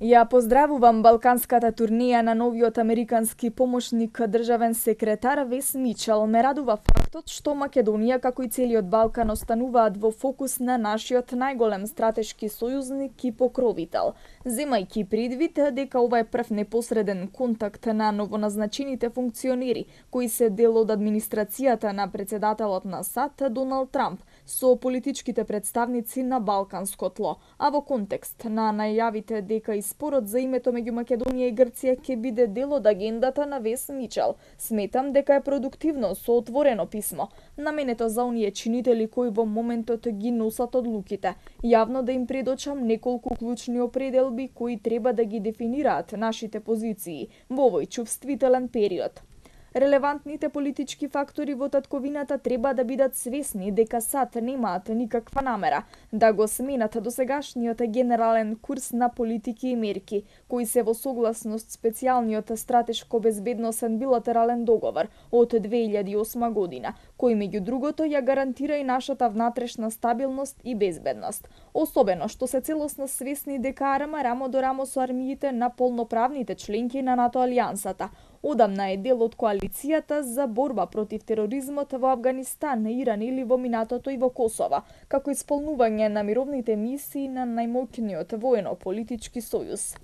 Ја поздравувам балканската турнеја на новиот американски помошник државен секретар Вес Мичел. Ме радува фактот што Македонија како и целиот Балкан остануваат во фокус на нашиот најголем стратешки сојузник и покровител. Земајќи предвид дека ова е прв непосреден контакт на новоназначените функционери кои се дел од администрацијата на председателот на САД Доналд Трамп со политичките представници на балканско тло, а во контекст на најавите дека и спорот за името меѓу Македонија и Грција ќе биде дел од агендата на Вес Мичел. Сметам дека е продуктивно со отворено писмо, наменето за оние чинители кои во моментот ги носат одлуките, јавно да им предочам неколку клучни определби кои треба да ги дефинираат нашите позиции во овој чувствителен период. Релевантните политички фактори во татковината треба да бидат свесни дека САД немаат никаква намера да го сменат досегашниот генерален курс на политики и мерки, кои се во согласност специјалниот стратешко-безбедносен билатерален договор од 2008 година, кој меѓу другото ја гарантира и нашата внатрешна стабилност и безбедност. Особено што се целосно свесни дека рамо до рамо со армиите на полноправните членки на НАТО алијансата, одамна е дел од коалицијата за борба против тероризмот во Авганистан, Иран или во минатото и во Косово, како исполнување на мировните мисии на најмоќниот воено-политички сојуз.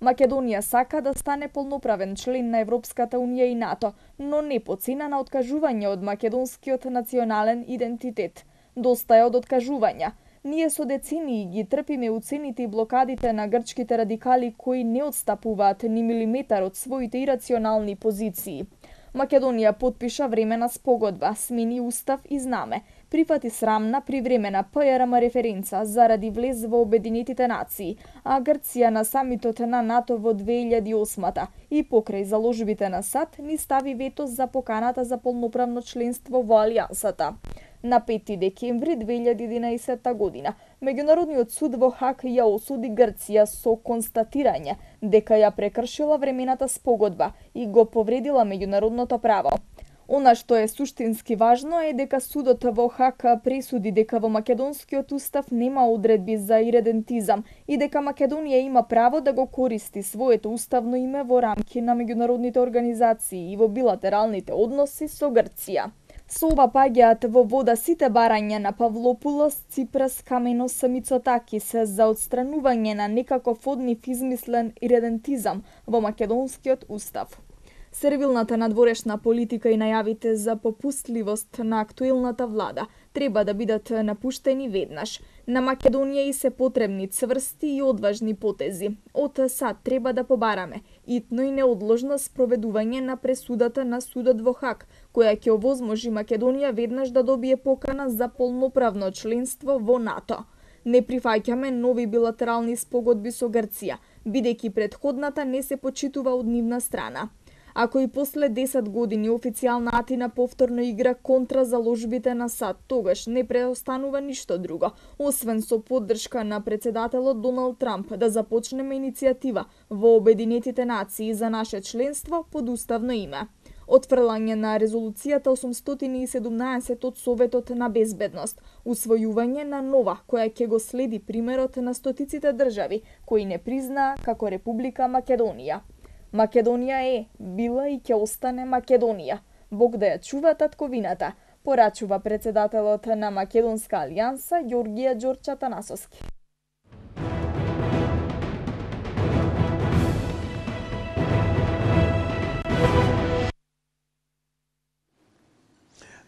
Македонија сака да стане полноправен член на Европската унија и НАТО, но не по цена на откажување од македонскиот национален идентитет. Доста е од откажувања. Ние со децении ги трпиме уцените и блокадите на грчките радикали кои не отстапуваат ни милиметар од своите ирационални позиции. Македонија потпиша времена спогодба, смени устав и знаме, прифати срамна привремена ПРМ референца заради влез во Обединетите нации, а Грција на самитот на НАТО во 2008 и покрај заложбите на САД ни стави вето за поканата за полноправно членство во алијансата. На 5 декември 2011 година, Меѓународниот суд во Хаг ја осуди Грција со констатирање дека ја прекршила времената спогодба и го повредила меѓународното право. Она што е суштински важно е дека судот во Хаг пресуди дека во македонскиот устав нема одредби за иредентизам и дека Македонија има право да го користи своето уставно име во рамки на меѓународните организации и во билатералните односи со Грција. Со ова паѓаат во вода сите барања на Павлопулос, Ципрас, Каменос, Мицотакис за отстранување на некаков однив измислен иредентизам во македонскиот устав. Сервилната надворешна политика и најавите за попустливост на актуелната влада треба да бидат напуштени веднаш. На Македонија и се потребни цврсти и одважни потези. Од САД треба да побараме итно и неодложно спроведување на пресудата на судот во Хаг, која ќе овозможи Македонија веднаш да добие покана за полноправно членство во НАТО. Не прифаќаме нови билатерални спогодби со Грција, бидејќи претходната не се почитува од нивна страна. Ако и после 10 години официјална Атина повторно игра контра заложбите на САД, тогаш не преостанува ништо друго, освен со поддршка на председателот Доналд Трамп да започнеме иницијатива во Обединетите нации за наше членство под уставно име. Отфрлање на резолуцијата 817 од Советот на безбедност, усвојување на нова која ќе го следи примерот на стотиците држави кои не признаа како Република Македонија. Македонија е, била и ќе остане Македонија. Бог да ја чува татковината, порачува председателот на Македонска алијанса Ѓорѓија Ѓорча Танасовски.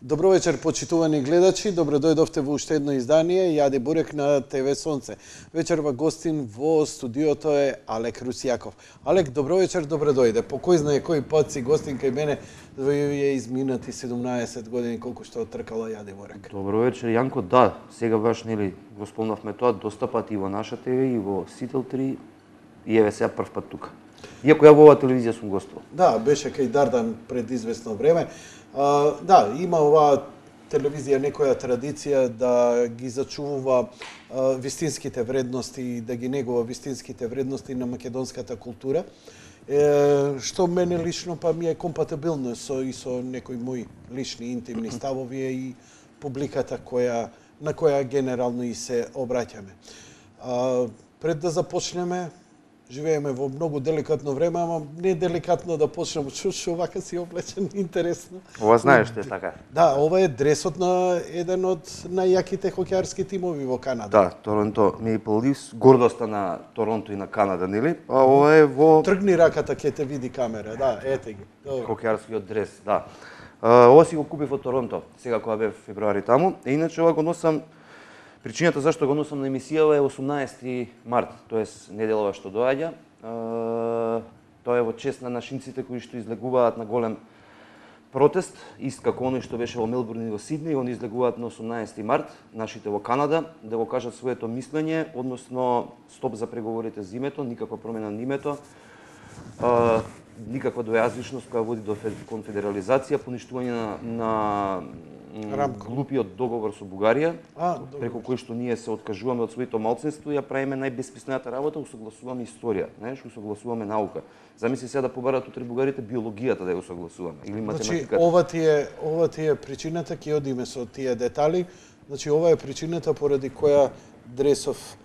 Добро вечер, почитувани гледачи. Добро дојдовте во уште едно издание Јаде Бурек на ТВ Сонце. Вечерва гостин во студиото е Алек Русјаков. Алек, добро вечер, добро дојде. По кој знае кој пат си гостин кај мене, е изминати 17 години колку што отркала Јаде Бурек. Добро вечер, Јанко. Да, сега баш нели го спомнавме тоа, доста пати и во наша ТВ и во Сител 3 и еве сега прв пат тука. Иако ја во оваа телевизија сум гостувал. Да, беше кај Дардан пред известно време. Да, има оваа телевизија некоја традиција да ги зачувува вистинските вредности, да ги негува вистинските вредности на македонската култура, што мене лично па ми е компатибилно со некои мои лични интимни ставови и публиката на која генерално и се обраќаме. Пред да започнеме, живееме во многу деликатно време, ама не деликатно да почнем што вака си облечен, интересно. Ова знаеш што е така. Да, ова е дресот на еден од најјаките хокеарски тимови во Канада. Да, Торонто Maple Leafs, гордоста на Торонто и на Канада, нели? А ова е во Тргни раката, ќе те види камера, да, ете ги. Добро. хокеарскиот дрес, да. Ова си го купив во Торонто, сега кога бев февруари таму. Иначе ова го носам, причината зашто го носам на емисијава е 18 март, тоест неделава што доаѓа. Тоа е во чест на нашинците кои што излегуваат на голем протест, ист како оној што беше во Мелбурн и во Сиднеј, они излегуваат на 18 март, нашите во Канада, да го кажат своето мислење, односно стоп за преговорите за името, никаква промена на името, никаква дојазвичност која води до конфедерализација, поништување на глупиот договор со Бугарија, преку кој што ние се откажуваме од своето малцинство и ја правиме најбесписната работа, усогласуваме историја, знаеш, усогласуваме наука. Замисли сега да побарат утре бугарите биологијата да ја усогласуваме или математиката. Значи, ова ти е причината, ќе одиме со тие детали. Значи, ова е причината поради која дресов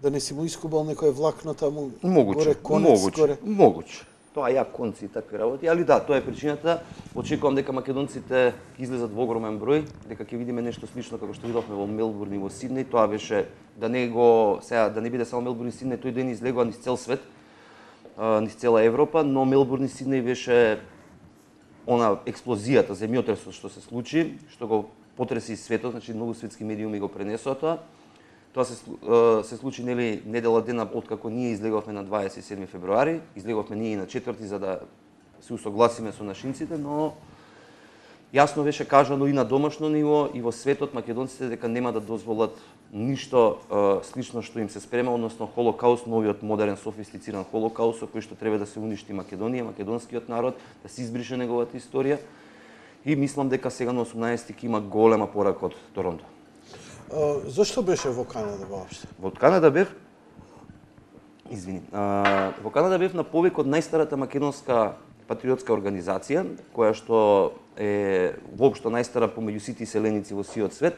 да не си му искубал некој влакно таму горе конец горе. Могуче. Тоа ја конци и такви работи, али да, тоа е причината. Очекувам дека македонците ќе излезат во огромен број, дека ќе видиме нешто слично како што видовме во Мелбурн и во Сиднеј. Тоа беше да не биде само Мелбурн и Сиднеј, тој ден излегува низ цел свет, низ цела Европа, но Мелбурн и Сиднеј беше она експлозијата, земјотресот што се случи, што го потреси светот, значи многу светски медиуми го пренесоа тоа. Тоа се случи нели недела дена откако ние излеговме на 27 февруари, излеговме ние и на 4 за да се усогласиме со нашинците, но јасно беше кажано и на домашно ниво и во светот македонците дека нема да дозволат ништо слично што им се спрема, односно холокауст, новиот модерен софистициран холокауст со кој што треба да се уништи Македонија, македонскиот народ, да се избрише неговата историја. И мислам дека сега на 18 ќе има голема порака од Торонто. Зошто беше во Канада воопшто? Во Канада бев во Канада бев на повик од најстарата македонска патриотска организација, која што е воопшто најстара помеѓу сите селеници во сиот свет,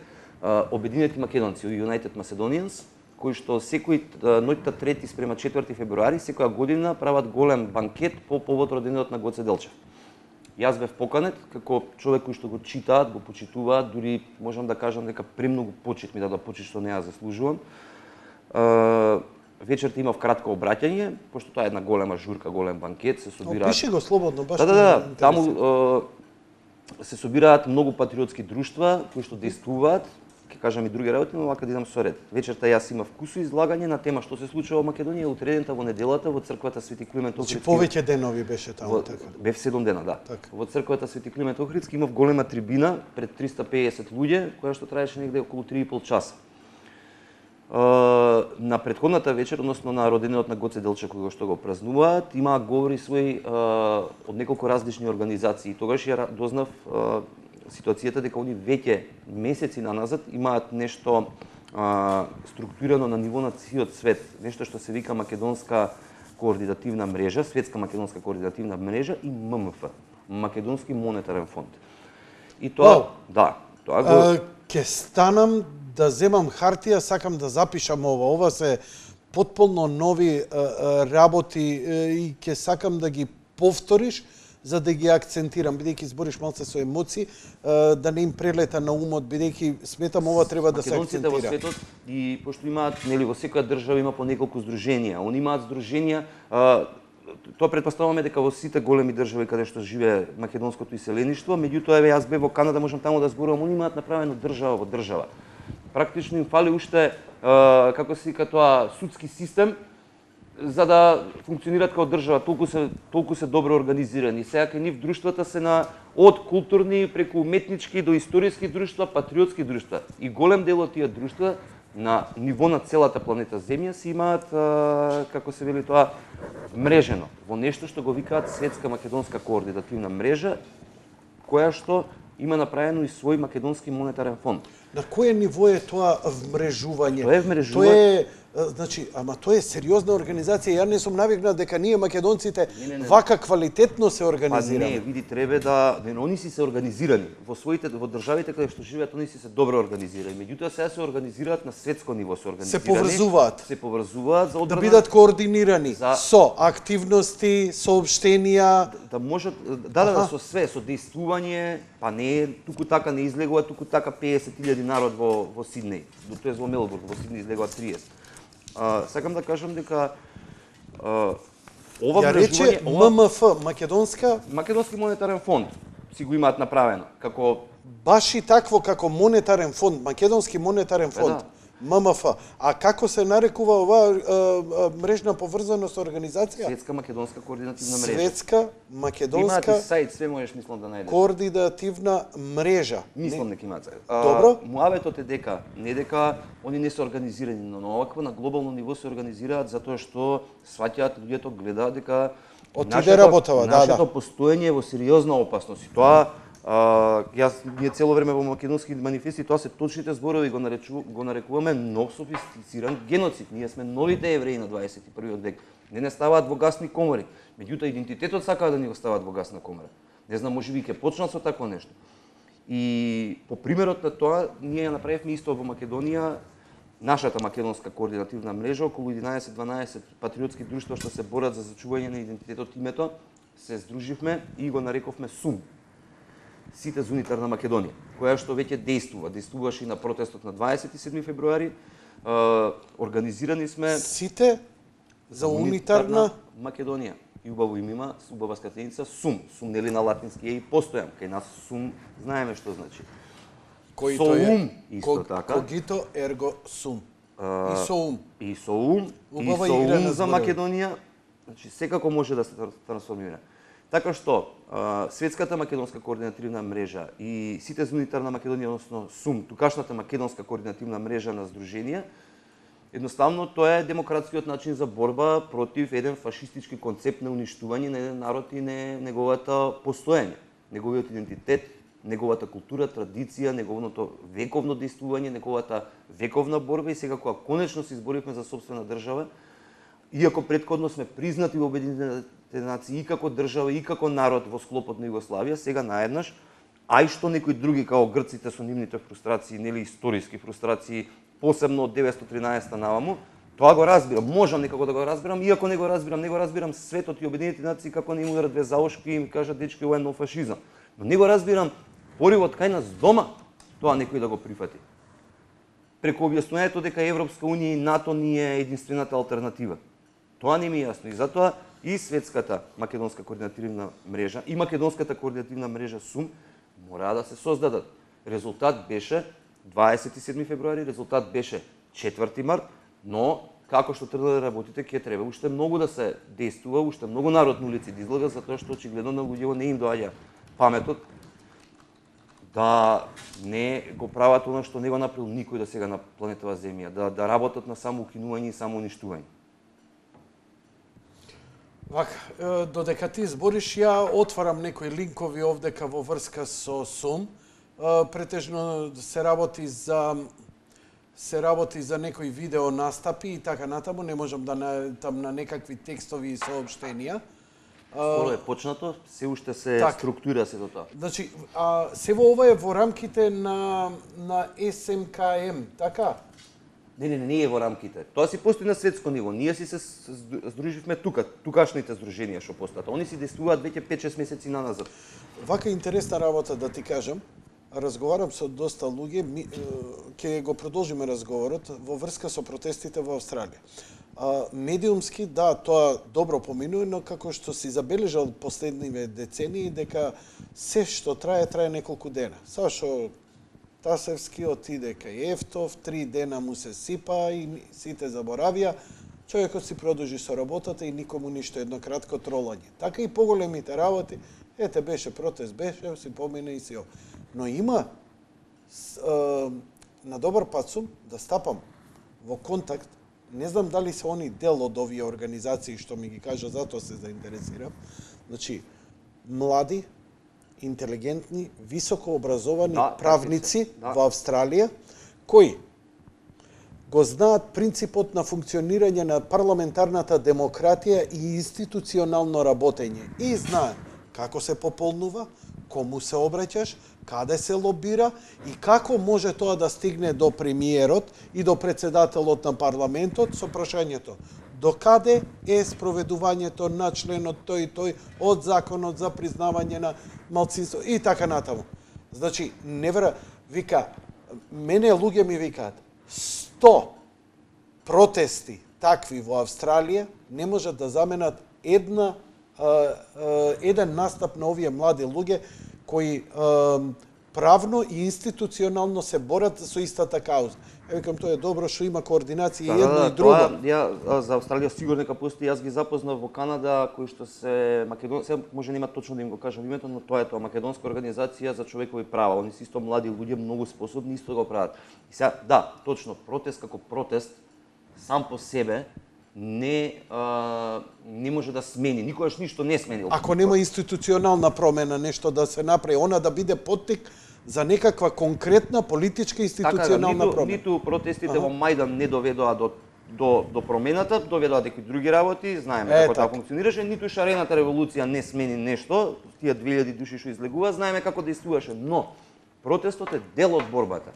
Обединети македонци, United Macedonians, кои што секој ноќта 3 спрема 4 февруари секоја година прават голем банкет по повод роденденот на Гоце Делчев. Јас бев поканет како човек кој што го читаат, го почитуваат, дури можам да кажам дека премногу почит ми да почит што не ја заслужувам. Вечерта имав кратко обраќање, пошто тоа е една голема журка, голем банкет, се собираат. Пиши го слободно, баш. Да, таму се собираат многу патриотски друштва кои што действуваат, ќе кажам и други работи, но вака да идам со ред. Вечерта јас имав вкусо излагање на тема што се случува во Македонија, утредента во неделата во црквата Свети Климент Охридски. Значи повеќе денови беше таму така. Бев 7 дена, да. Так. Во црквата Свети Климент Охридски имав голема трибина пред 350 луѓе, која што траеше негде околу 3,5 часа. На претходната вечер, односно на роденденот на Гоце Делчев кој што го празнуваат, имаа говори свој од неколку различни организации. Тогаш ја дознав ситуацијата дека они веќе месеци наназад имаат нешто структурирано на ниво на сиот свет, нешто што се вика македонска координативна мрежа, светска македонска координативна мрежа и ММФ, Македонски монетарен фонд. И тоа, да, тоа го ќе станам да земам хартија, сакам да запишам ова. Ова се потполно нови работи и ќе сакам да ги повториш за да ги акцентирам, бидејќи збориш малце со емоции, да не им прелета на умот, бидејќи сметам ова треба да се акцентира. Македонците во светот и пошто имаат, нели, во секоја држава има по неколку здруженија. Они имаат здруженија, тоа претпоставуваме дека во сите големи држави каде што живее македонското иселеништво, меѓутоа еве јас бев во Канада, можам таму да зборувам, они имаат направено држава во држава. Практично им фали уште, како се вика тоа, судски систем, за да функционираат како држава, толку се добро организирани. Сега кај нив друштвата се од културни преку уметнички до историски друштва, патриотски друштва. И голем дел од тие друштва на ниво на целата планета Земја си имаат, како се вели тоа, мрежено во нешто што го викаат Светска македонска координативна мрежа, која што има направено и свој македонски монетарен фонд. На кое ниво е тоа вмрежување? Тоа е вмрежување. Тоа е, значи, ама тоа е сериозна организација. Ја не сум навикнат дека ние македонците вака квалитетно се организираме. Па не, види, треба да они си се организирани во државите каде што живеат, они си се добро организирани. Меѓутоа сега се организираат на светско ниво, се организирани. Се поврзуваат за да бидат координирани со активности, соопштенија, да можат со све, со действување, па не туку така не излегува, туку така 50.000 народ во Сиднеј, тоа е во Мелбурн, во Сиднеј излегува 30. Сакам да кажам дека ова рече ММФ, Македонски монетарен фонд, си го имаат направено како баш и такво како монетарен фонд, Македонски монетарен фонд. ММФ. А како се нарекува оваа мрежна поврзаност организација? Светска македонска координативна мрежа. Светска македонска сайт, све можеш мислам да најдеш. Координативна мрежа. Мислам дека имаат сайт. Добро. Муаветот е дека они не се организирани, но овакво на глобално ниво се организираат затоа што сваќаат луѓето, гледаат дека нашето постоење е во сериозна опасност. И тоа ние цело време во македонски манифести тоа се точните зборови, го нарекуваме нов софистициран геноцид. Ние сме новите евреи на 21 век. Не ставаат во гасни комори. Меѓутоа идентитетот сакаат да ни го ставаат во гасна комора. Не знам, можеби ќе почнат со такво нешто. И по примерот на тоа ние ја направивме исто во Македонија, нашата македонска координативна мрежа, околу 11-12 патриотски друштва што се борат за зачување на идентитетот името, се здруживме и го нарековме СУМ. Сите за унитарна Македонија, која што веќе действуваше и на протестот на 27 февруари. Организирани сме сите за унитарна Македонија. И убаво име има, убава скратеница СУМ. СУМ нели на латински е и постојам. Кај нас СУМ знаеме што значи. Които ум исто така. Когито ерго сум. И со ум. И со ум за Македонија. Значи секако може да се трансформира. Така што Светската македонска координативна мрежа и сите за унитарна Македонија, односно СУМ, тукашната македонска координативна мрежа на здруженија, едноставно тоа е демократскиот начин за борба против еден фашистички концепт на уништување на еден народ и неговата постоење, неговиот идентитет, неговата култура, традиција, неговото вековно действување, неговата вековна борба и сега кога конечно се изборивме за сопствена држава, иако претходно сме признати во Обединетите нации и како држава и како народ во склопот на Југославија, сега наеднаш, ај што некои други као грците со нивните фрустрации, нели историски фрустрации, посебно од 913 наваму, тоа го разбирам, можам некако да го разбирам, иако не го разбирам светот и Обединетите нации како не им ударат две заушки и им кажат дечки ова е нов фашизам. Но не го разбирам поривот кај нас дома тоа некој да го прифати. Преку објаснувањето дека Европска унија и НАТО ни е единствената алтернатива. Тоа не ми е јасно и затоа и Светската македонска координативна мрежа и Македонската координативна мрежа СУМ мора да се создадат. Резултат беше 27 февруари, резултат беше 4 март, но како што тргнале работите, ќе треба уште многу да се действува, уште многу народ на улици да излага, затоа што очигледно на луѓето не им доаѓа паметот да не го прават она што не го направил никој до сега на планетава Земја, да работат на само укинување и само уништување. Додека ти збориш, ја отварам некои линкови овдека во врска со СУМ. Претежно се работи за некои видео настапи и така натаму, не можам да најдам на некакви текстови и соопштенија. Скоро е почнато, се уште се структура се до тоа. Значи, сево ова е во рамките на СМКМ, така? Не е во рамките. Тоа си постои на светско ниво. Ние си се здруживме тукашните здруженија што постојат. Они си действуваат веќе 5-6 месеци наназад. Вака интересна работа да ти кажам. Разговарам со доста луѓе, ќе го продолжиме разговорот во врска со протестите во Австралија. Медиумски, да, тоа добро поминува, но како што си забележал последниве децении, дека се што трае неколку дена. Сао што Тасевски отиде кај Ефтов, 3 дена му се сипа и сите заборавија, човекот си продолжи со работата и никому ништо, едно кратко тролање. Така и поголемите работи, ете беше протест, си помине и си ова. Но има, на добар пат сум да стапам во контакт, не знам дали се они дел од овие организации што ми ги кажа, затоа се заинтересирам. Значи, млади, интелигентни, високо образовани Да, правници да. во Австралија, кои го знаат принципот на функционирање на парламентарната демократија и институционално работење. И знаат како се пополнува, кому се обраќаш, каде се лобира и како може тоа да стигне до премиерот и до председателот на парламентот со прашањето до каде е спроведувањето на членот тој и тој од законот за признавање на малцинство и така натаму. Значи, вика, мене луѓе ми викаат, 100 протести такви во Австралија не можат да заменат еден настап на овие млади луѓе кои правно и институционално се борат со истата кауза. Викам, тоа е добро што има координација и едно и друго. Ја за Австралија сигурно дека постои, јас ги запознав во Канада кои што се македонци, може нема точно да им го кажам името, но тоа е тоа македонска организација за човекови права. Они се исто млади луѓе, многу способни, исто го прават. И сега, да, точно, протест како протест сам по себе не може да смени, никогаш ништо не смени. Ако нема институционална промена, нешто да се направи, она да биде поттик за некаква конкретна политичка институционална промена. Ниту протестите во Мајдан не доведоа до промената, доведоа некои други работи, знаеме како тоа функционираше, ниту шарената револуција не смени нешто, тие 2000 души што излегува, знаеме како действуваше, но протестот е дел од борбата.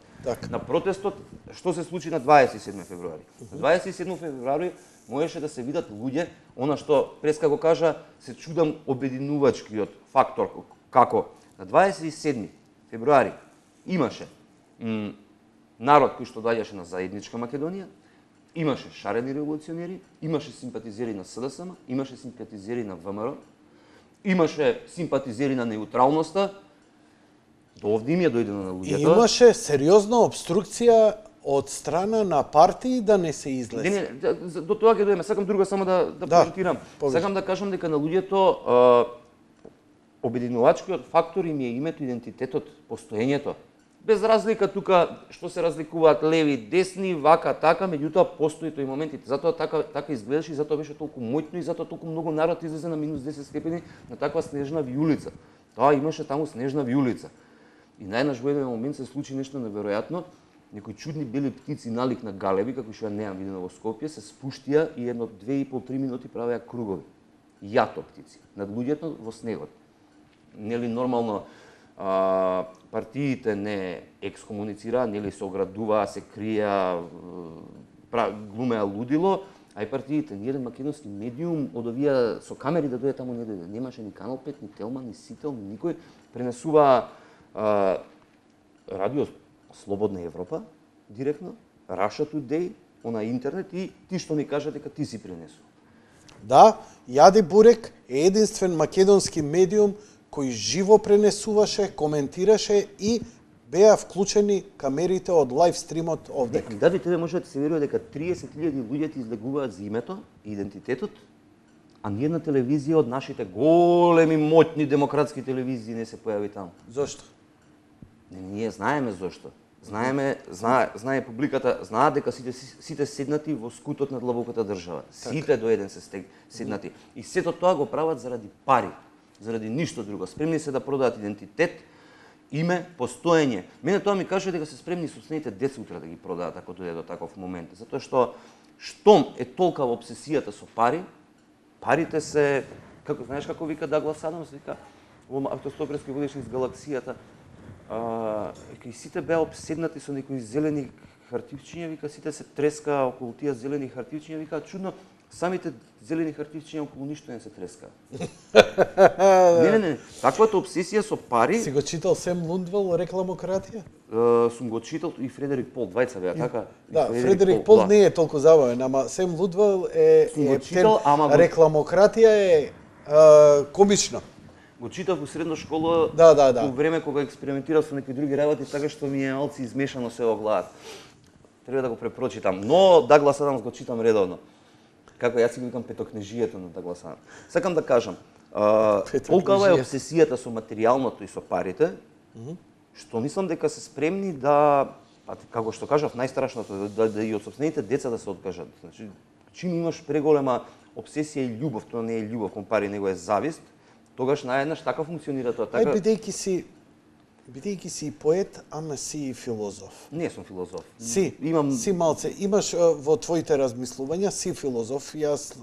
На протестот, што се случи на 27 февруари? На 27 февруари можеше да се видат луѓе, она што Преска го кажа, се чудам обединувачкиот фактор, како на 27 февруари имаше народ кој што доаѓаше на заедничка Македонија, имаше шарени револуционери, имаше симпатизери на СДСМ, имаше симпатизери на ВМРО, имаше симпатизери на неутралноста, до овде им ја дојде на луѓето. Имаше сериозна обструкција од страна на партии да не се излезе. Не, до тоа ќе дојдеме. Сакам друго само да коментирам. Сакам да кажам дека на луѓето обединувачкиот фактор им е името, идентитетот, постоењето. Без разлика тука што се разликуваат леви, десни, вака, така, меѓутоа постои тој моментите. Затоа така изгледаше и затоа беше толку моќно и затоа толку многу народ излезе на минус 10 степени на таква снежна виулица. Тоа имаше таму снежна виулица. И најнаш во еден момент се случи нешто неверојатно. Некои чудни бели птици налик на галеби, како што ја неам видено во Скопје, се спуштија и едно 2,5-3 минути правеа кругови. Јато птици над луѓето во снегот. Нели нормално партиите не екскомуницираа, нели се оградуваа, се криеа, глумеа лудило, а и партиите, ни еден македонски медиум од овие со камери да дојде таму не дојде. Немаше ни Канал 5, ни Телма, ни Сител, ни никој. Пренесуваа радио Слободна Европа, директно, Russia Today, на интернет и ти што ми кажа дека ти си пренесува. Да, Јади Бурек е единствен македонски медиум кој живо пренесуваше, коментираше и беа вклучени камерите од лайв стримот овде. Да, тебе може да се верува дека 30.000 луѓе ти излегуваат за името и идентитетот, а ниедна телевизија од нашите големи, моќни демократски телевизии не се појави таму. Зошто? Ние знаеме зошто. Знае публиката, знаат дека сите седнати во скутот на длабоката држава. Сите до еден се седнати. И сето тоа го прават заради пари, заради ништо друго. Спремни се да продадат идентитет, име, постоење. Мене тоа ми каже дека се спремни собствените деца утре да ги продаат ако дојде до таков момент. Затоа што штом е толкава обсесијата со пари, парите се, како знаеш како вика Даглас Адамс, вика во автостопарски водиш из галаксијата, кај сите беа обседнати со некои зелени хартивчиња, вика сите се треска околу тие зелени хартивчиња, вика чудно, самите зелени хартивчиња околу ништо не се треска. Не, таквата обсесија со пари. Си го читал Сем Лундвел, Рекламократија? Сум го читал и Фредерик Пол, двајца беа така. Да, Фредерик Пол не е толку забавен, ама Сем Лундвел е Рекламократија е комично. Го читав во средна школа, да. во време кога експериментирав со некои други работи, така што ми е малци измешано се во главата. Треба да го препрочитам, но Даглас Адамс го читам редовно. Како јас си го викам петокнежието на Даглас Адамс. Сакам да кажам, толкова е обсесијата со материјалното и со парите, што мислам дека се спремни да, како што кажав, најстрашното да и од собствените деца да се откажат. Значи, чим имаш преголема обсесија и љубов, тоа не е љубов кон пари, него е завист, Тогаш наеднаш така функционира тоа. Така... Бидејќи си поет, ама си и филозоф. Не сум филозоф. Си малце. Имаш во твоите размислувања, си филозоф. Јас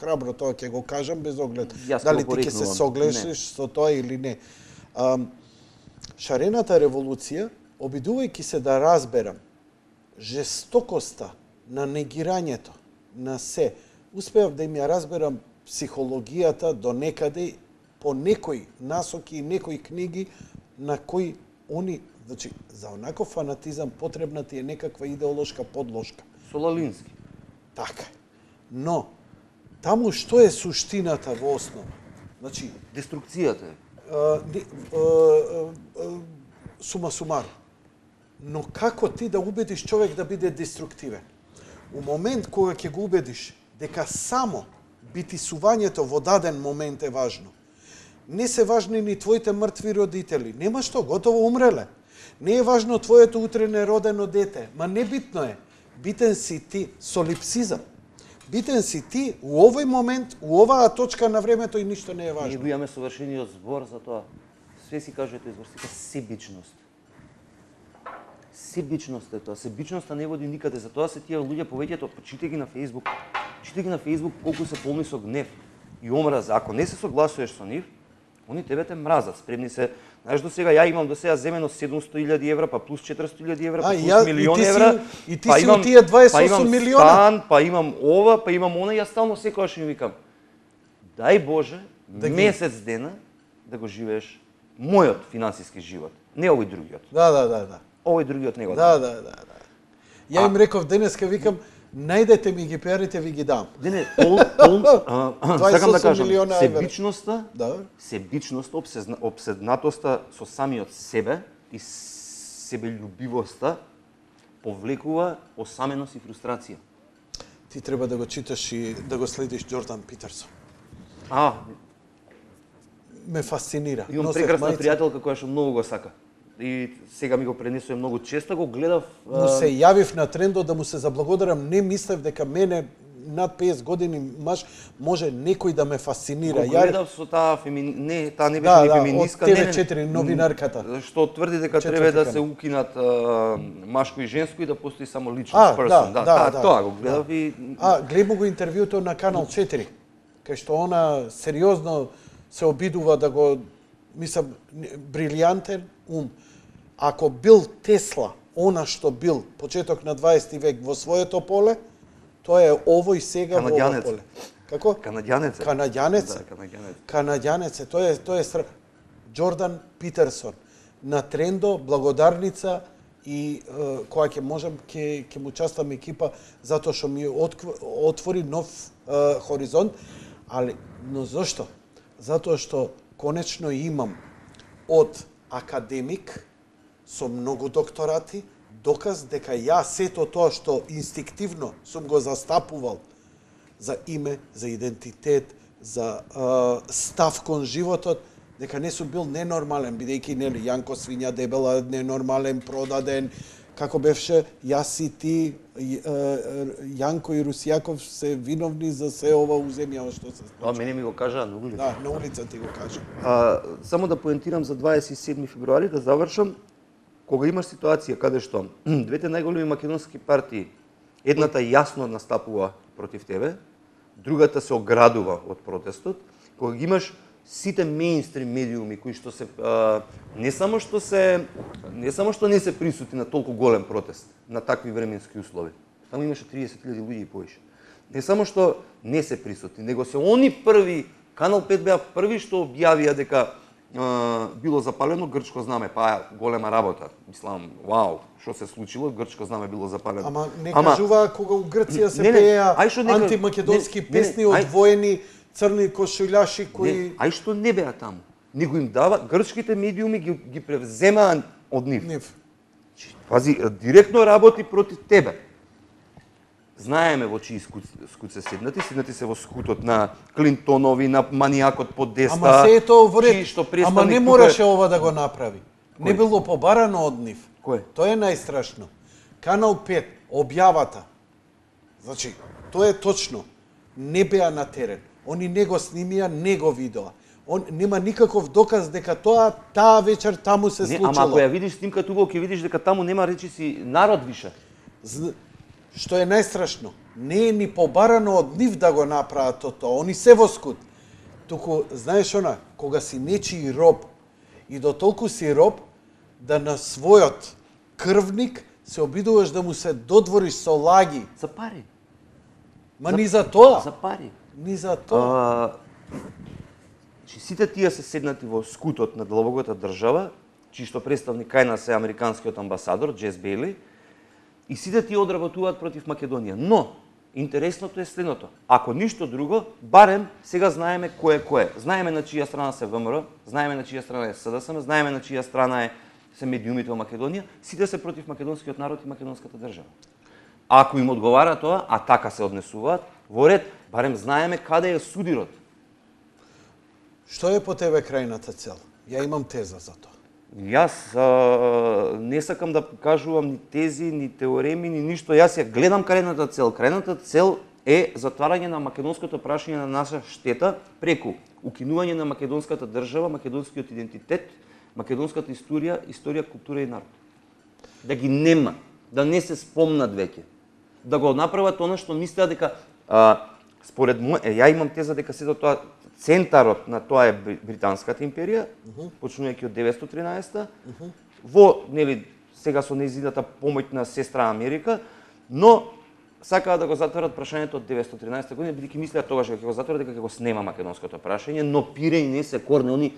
храбро тоа ќе го кажам, без оглед дали ти ќе се согласиш со тоа или не. Шарената револуција, обидувајќи се да разберам жестокоста на негирањето на се, успеав да им ја разберам психологијата до некаде по некои насоки и некои книги на кои они, значи, за онаков фанатизам потребна ти е некаква идеолошка подложка. Солалински. Така. Но, таму што е суштината во основа? Значи, деструкцијата е. Сума сумар. Но како ти да убедиш човек да биде деструктивен? У момент кога ќе го убедиш дека само битисувањето во даден момент е важно, не се важни ни твоите мртви родители. Нема што, готово умреле. Не е важно твоето утре неродено дете. Ма небитно е. Битен си ти, солипсизам. Битен си ти у овој момент, у оваа точка на времето и ништо не е важно. Ние го имаме совршениот збор за тоа. Све си кажете изборствика себичност. Себичност е тоа. Себичноста не води никаде. Затоа се тие луѓе повеќето, читај ги на Facebook. Читај ги на Facebook колку се полни со гнев и омраза. Ако не се согласуваш со нив, они тебе те мразат, спремни се. Знаеш, до сега ја имам до сега земено 700.000 евра, па плюс 400.000 евра, па плюс милион евра. И ти си од тие 28 милиона. Стан, па имам ова, па имам она, јас стално секогаш им викам: дај Боже, месец дена да го живееш мојот финансиски живот, не овој другиот. Да. Овој другиот не го. Да. Ја им реков денеска, викам, најдете ми ги парите, ви ги дам. Не, сакам да кажам, себичноста, обседнатоста со самиот себе и себелюбивоста повлекува осаменост и фрустрација. Ти треба да го читаш и да го следиш Џордан Питерсон. Ме фасцинира. Имам прекрасна пријателка која што многу го сака. И сега ми го пренесува многу често, го гледав. Му се јавив на трендо да му се заблагодарам, не мислев дека мене над 50 години маж може некој да ме фасцинира. Го гледав со таа таа не беше ни феминистка, од TV4 новинарката. Што тврди дека треба да се укинат машко и женско и да постои само личност, person. Тоа го гледав и гледам го интервјуто на Канал 4, кај што она сериозно се обидува да го, мислам, брилјантен ум. Ако бил Тесла, она што бил почеток на 20 век во своето поле, тоа е овој сега во овој поле. Како? Канаѓанец. Канаѓанец. Тоа е Џордан Питерсон на трендо, благодарница и која ќе можам ќе му частам екипа затоа што ми отвори нов хоризонт, но зошто? Затоа што конечно имам од академик со многу докторати доказ дека ја сето тоа што инстинктивно сум го застапувал за име, за идентитет, за став кон животот, дека не сум бил ненормален, бидејќи нели Јанко Свиња дебела, ненормален, продаден, како беше, јас и ти, Јанко и Русјаков се виновни за се ова у земја што се случи. Мене ми го кажа на улица. Да, на улица ти го кажа. Само да поентирам за 27 февруари, да завршам, кога имаш ситуација каде што двете најголеми македонски партии, едната јасно настапува против тебе, другата се оградува од протестот, кога ги имаш сите мејнстрим медиуми кои што се не само што не се присутни на толку голем протест, на такви временски услови. Таму имаше 30.000 луѓе и повеќе. Не само што не се присутни, него се они први, Канал 5 беа први што објавија дека било запалено грчко знаме, голема работа. Мислам, вау, што се случило, грчко знаме било запалено. Ама не кажува кога у Грција се пееа антимакедонски песни од воени црни кошуљаши кои... Што не беа таму. Него им дава, грчките медиуми ги превземаа од нив. Пази, директно работи против тебе. Знаеме во чии скут се седнати се во скутот на Клинтонови, на манијакот под деста. Ама се е тоа во ред. Ама не мораше ова да го направи. Не било побарано од нив. Кој? Тоа е најстрашно. Канал 5, објавата. Значи, тоа е точно. Не беа на терен. Они не го снимија, не го видоа. Он нема никаков доказ дека таа вечер таму се случило. Ама ако ја видиш снимката убаво, ќе видиш дека таму нема речиси народ више. Што е најстрашно, не е ни побарано од нив да го направат тоа, они се во скут. Туку, знаеш она, кога си нечии роб, и до толку си роб, да на својот крвник се обидуваш да му се додвориш со лаги. За пари. Ни за тоа. За пари. Ни за тоа. Сите тие се седнати во скутот на длабоката држава, чишто представник кај нас е американскиот амбасадор, Джес Бейли, и сите тие одработуваат против Македонија. Но, интересното е следното. Ако ништо друго, барем сега знаеме кој е кој. Знаеме на чија страна се ВМРО, знаеме на чија страна е СДСМ, знаеме на чија страна се медиумите во Македонија, сите се против македонскиот народ и македонската држава. Ако им одговара тоа, а така се однесуваат, во ред, барем знаеме каде е судирот. Што е по тебе крајната цел? Ја имам теза за тоа. Јас не сакам да кажувам ни тези, ни теореми, ни ништо. Јас ја гледам крајната цел. Крајната цел е затварање на македонското прашање на наша штета преку укинување на македонската држава, македонскиот идентитет, македонската историја, култура и народ. Да ги нема, да не се спомнат веќе. Да го направат она што мислеа дека според ја имам теза дека се тоа центарот на тоа е Британската империја, почнувајќи од 913-та, во нели сега со нејзината помоќ на сестра Америка, но сакаа да го затворат прашањето од 913 година, бидејќи мислеа тогаш дека го затворат дека ќе го снема македонското прашање, но пире и не се корне, они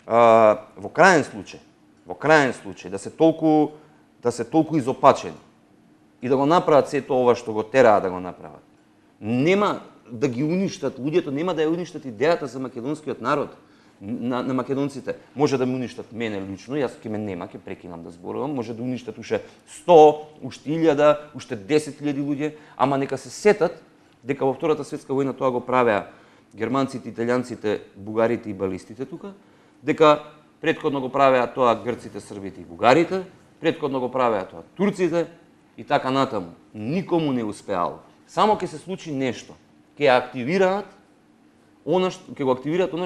во крајен случај да се толку изопачени и да го направат сето ова што го тераа да го направат. Нема да ги уништат луѓето, нема да ја уништат идејата за македонскиот народ, на македонците. Може да ме уништат мене лично, јас ќе ме нема, ќе прекинам да зборувам, може да уништат уште 100, уште 1000, уште 10.000 луѓе, ама нека се сетат дека во Втората светска војна тоа го правеа германците, италијанците, бугарите и балистите тука, дека претходно го правеа тоа грците, србите и бугарите, претходно го правеа тоа турците и така натаму. Никому не успеало. Само ќе се случи нешто. Ќе активираат она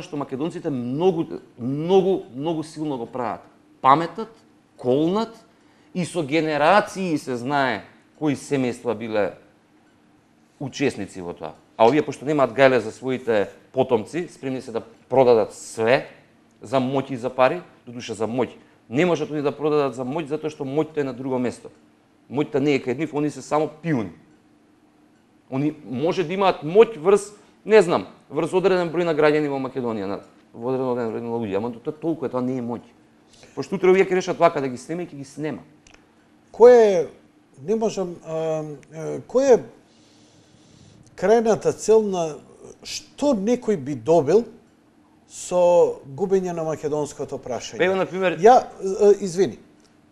што македонците многу силно го прават. Паметат, колнат и со генерации се знае кои семејства биле учесници во тоа. А овие пошто немаат гајле за своите потомци, спремни се да продадат све за моќ и за пари, додуша за моќ. Не можат они да продадат за моќ затоа што моќта е на друго место. Моќта не е кај нив, они се само пиуни. Они може да имаат моќ врз одреден број на граѓани во Македонија, во одреден број на луѓе, ама тоа толку е, тоа не е моќ. Пошто утре овие ќе решат вака да ги снеме и ќе ги снема. Кој е крајната цел на што некој би добил со губење на македонското прашање? Ево, например... Извини,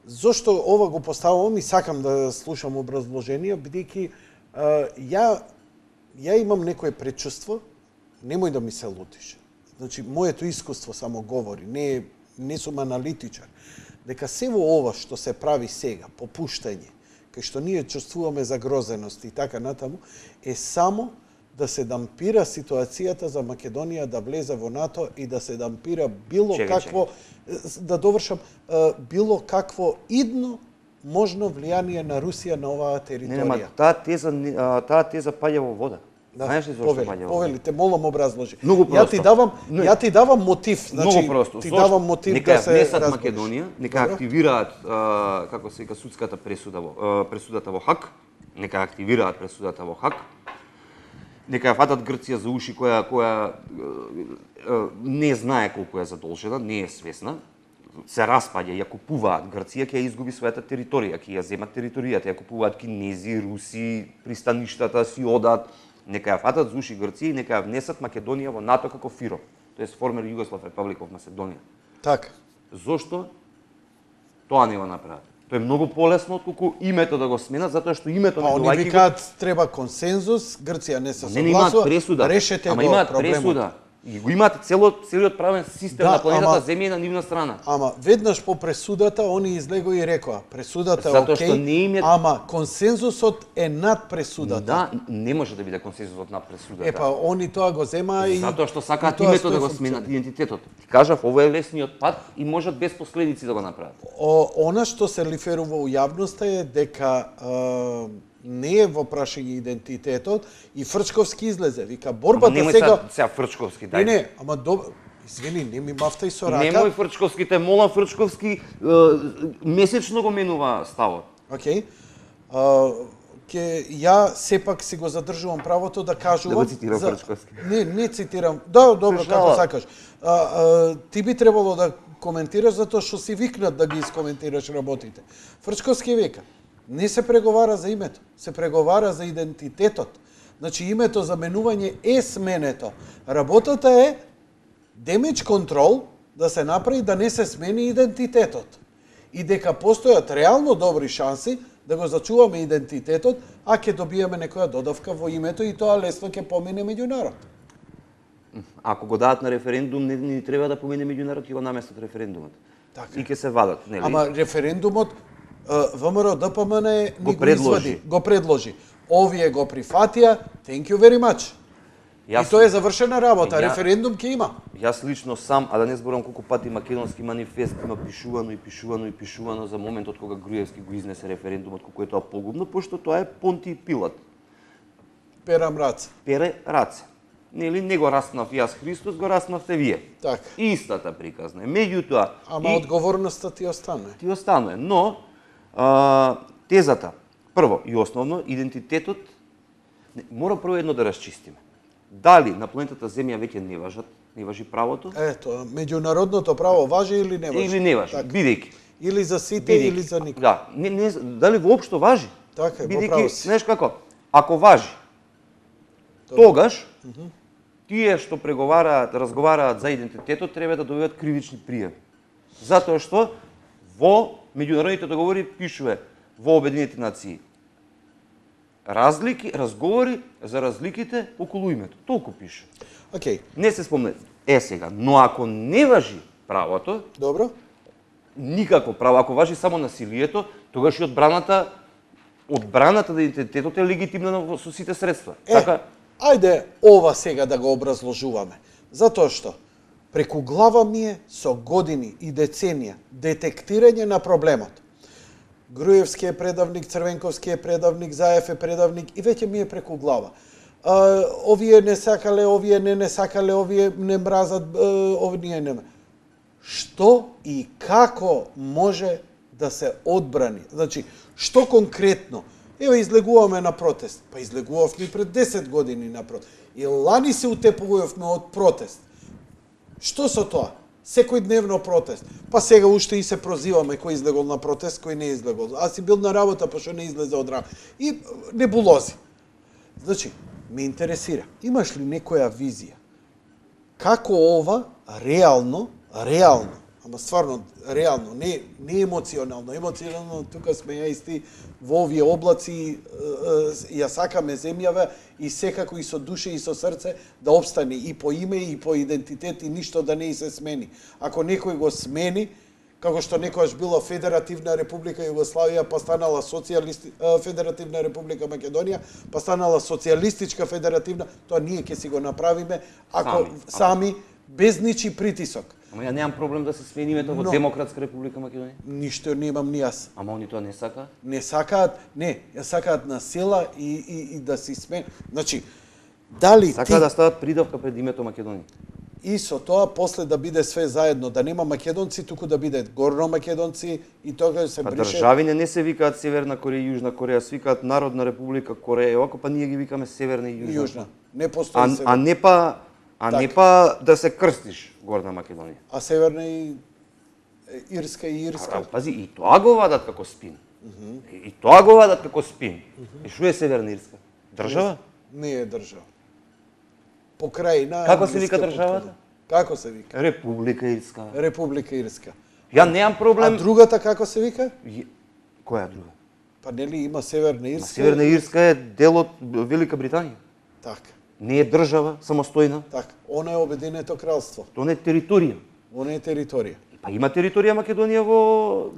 зошто ова го поставувам и сакам да слушам образложение, бидејќи ја имам некое предчувство, немој да ми се лутиш. Значи, моето искуство само говори, не сум аналитичар, дека се во ова што се прави сега, попуштање, кај што ние чувствуваме загрозеност и така натаму, е само да се дампира ситуацијата за Македонија да влезе во НАТО и да се дампира да довршам, било какво идно можно влијание на Русија на оваа територија. Таа теза паѓа во вода. Знаеш ли зашто паѓа во вода? Повели, те молам образложи. Многу просто. Ја ти давам мотив, значи ти давам мотив да се внесат Македонија, нека активираат како се вика судската пресудата во Хаг, нека активираат пресудата во Хаг. Нека ја фатат Грција за уши која не знае колку е задолжена, не е свесна. Се распаѓа, ја купуваат Грција, ќе ја изгуби својата територија, ќе ја земат територијата, ја купуваат кинези, руси, пристаништата си одат, нека ја фатат за уши Грција и нека ја внесат Македонија во НАТО како ФИРО, тоест Former Yugoslav Republic of Macedonia. Така. Зошто тоа не го направат? Тоа е многу полесно отколку името да го сменат, затоа што името на Они викаат треба консензус, Грција не се согласува, решете го проблемот. И го имаат целиот правен систем Да, на планетата ама- Земја и на нивна страна. Ама веднаш по пресудата они излего и рекоа, пресудата е Затоа што окей, не им е- ама консензусот е над пресудата. Да, не може да биде консензусот на пресудата. Па они тоа го земаа и Затоа што сакаат и тоа името да стои го сменат, функционира. идентитетот. Ти кажав, ова е лесниот пат и можат без последици да го направат. Она што се лиферува у јавноста е дека не е во прашање идентитетот и Фрчковски излезе. Вика, Ама борбата немој сега... сега Фрчковски, Не, дај. не, ама извини, не ми мафтај со рака. Немој Фрчковски, те молам Фрчковски, месечно го менува ставот. Океј. Ја сепак си го задржувам правото да кажувам... Да го цитирам Фрчковски. Не цитирам. Да, добро, како Жала. сакаш. Ти би требало да коментираш затоа што си викнат да ги искоментираш работите. Фрчковски вика, не се преговара за името, се преговара за идентитетот. Значи името за менување е сменето. Работата е damage control да се направи да не се смени идентитетот. И дека постојат реално добри шанси да го зачуваме идентитетот, а ќе добиеме некоја додавка во името и тоа лесно ќе помине меѓу народ. Ако го дадат на референдум, не треба да помине меѓународ и го наместат референдумот. Така. И ќе се вадат, нели? Ама референдумот ВМРО ДПМН ни го предложи. извади, го предложи. Овие го прифатија, thank you very much. И тоа е завршена работа, референдум ќе има. Јас лично сам, а да не зборам колку пати македонски манифест има пишувано и пишувано и пишувано за моментот кога Груевски го изнесе референдумот, колку е тоа погубно, пошто тоа е Понти Пилат. Перам раце. Пере раце. Нели, не го раснав јас Христос, го раснавте вие. Така. Истата приказна е. Меѓутоа, Ама одговорноста ти останува. ти останува. Но, тезата, прво и основно, идентитетот, мора прво едно да расчистиме. Дали на планетата Земја веќе не важи правото? Ето, меѓународното право важи или не важи? Или не важи, Така. бидејќи. Или за сите, или за никој. Да, дали воопшто важи? Така е, во Бидејќи, право си. знаеш како, ако важи, тогаш, тие што преговараат, разговараат за идентитетот, треба да добијат кривични пријави. Затоа што во меѓународните договори пишува во Обединетите нации разговори за разликите околу името. Толку пише. Океј, Не се спомне. Сега, но ако не важи правото, добро. никако право, ако важи само насилието, тогаш и одбраната на идентитетот е легитимна со сите средства. Така, Ајде ова сега да го образложуваме. Затоа што преку глава ми е со години и деценија детектирање на проблемот. Груевски е предавник, Црвенковски е предавник, Заев е предавник и веќе ми е преку глава. Овие не сакале, овие не сакале, овие не мразат, овие не. Што и како може да се одбрани? Значи, што конкретно? Ево, излегуваме на протест. Па излегувавме и пред 10 години на протест. И лани се утепувавме од протест. Што со тоа? Секој дневно протест. Па сега уште и се прозиваме кој излегол на протест, кој не излегол. Аз си бил на работа, па што не излезе од работа. И небулози. Значи, ме интересира, имаш ли некоја визија? Како ова реално, ама стварно реално, не емоционално, емоционално тука сме ја исти во овие облаци, ја сакаме земјава и секако и со душа и со срце да обстане и по име и по идентитет и ништо да не се смени. Ако некој го смени, како што некојаш била Федеративна Република Југославија, па станала Федеративна Република Македонија, па станала Социјалистичка Федеративна, тоа ние ќе си го направиме ако сами без ничи притисок. ама ја немам проблем да се смени името во Демократска Република Македонија. Ништо немам ни јас. Ама они тоа не сака. Не сакаат, ја сакаат на сила и да си смени. Значи, дали Сака да стават придавка пред името Македонија. и со тоа после да биде све заедно, да нема македонци, туку да биде горно македонци и тога се Па брише. државите не се викаат Северна Кореја и Јужна Кореја, се викаат Народна Република Кореја, овако па ние ги викаме Северна и Јужна. Јужна. Не постои А не па да се крстиш Горна Македонија. А Северна и Ирска и Ирска. Пази, и тоа го вадат како спин. И тоа го вадат како спин. И што е Северна Ирска? Држава? Не е држава. Покрајна. Како се вика државата? Како се вика? Република Ирска. Република Ирска. Ја немам А проблем. другата како се вика? Која друга? Па нели има Северна Ирска? Северна Ирска е дел од Велика Британија. Така. Не е држава самостојна. Така, она е Обединето кралство. Тоа не е територија. Она е територија. Па има територија Македонија во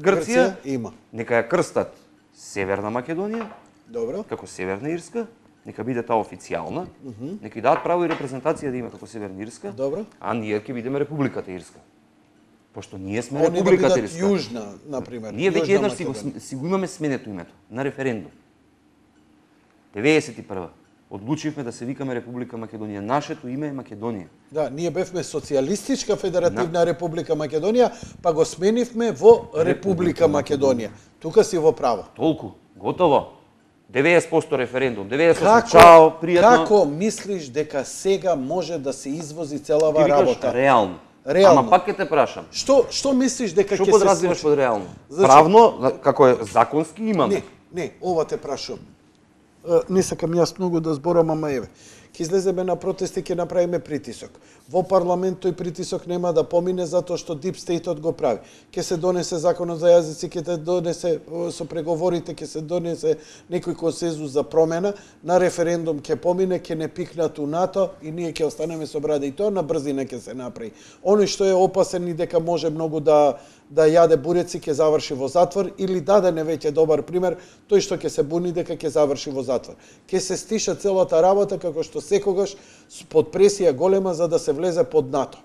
Грција. Има. Нека ја крстат Северна Македонија, Добро. како Северна Ирска, нека биде таа официјална, нека и дадат право и репрезентација да има како Северна Ирска, Добро. а ние ќе бидеме Републиката Ирска. Пошто ние сме Они да Републиката бидат Ирска. Јужна, например. Ние веќе Јужна еднаш Македонија. си го имаме сменето името на референдум. 91. Одлучивме да се викаме Република Македонија. Нашето име е Македонија. Да, ние бевме Социјалистичка федеративна Република Македонија, па го сменивме во Република Македонија. Тука си во право. Толку, готово. 90% референдум, 90% чао, пријатно. Како мислиш дека сега може да се извози целава Ти викаш работа? реално. Реално. Ама пак ќе те прашам. Што мислиш дека Што ќе се подразбираш случи? под реално? Значи- Правно, како е законски имаме. Не, ова те прашувам. Не сакам јас многу да зборам, ама еве. Ќе излеземе на протести, ќе направиме притисок. Во парламент тој притисок нема да помине затоа што Deep State-от го прави. Ќе се донесе законот за јазици, ќе се донесе со преговорите, ќе се донесе некој консензус за промена, на референдум ќе помине, ќе не пикнат у НАТО и ние ќе останеме со брада и тоа на брзина ќе се направи. Оној што е опасен и дека може многу да јаде буреци ќе заврши во затвор или дадене веќе добар пример, тој што ќе се буни дека ќе заврши во затвор. Ќе се стиша целата работа како што секогаш под пресија голема за да се влезе под НАТО.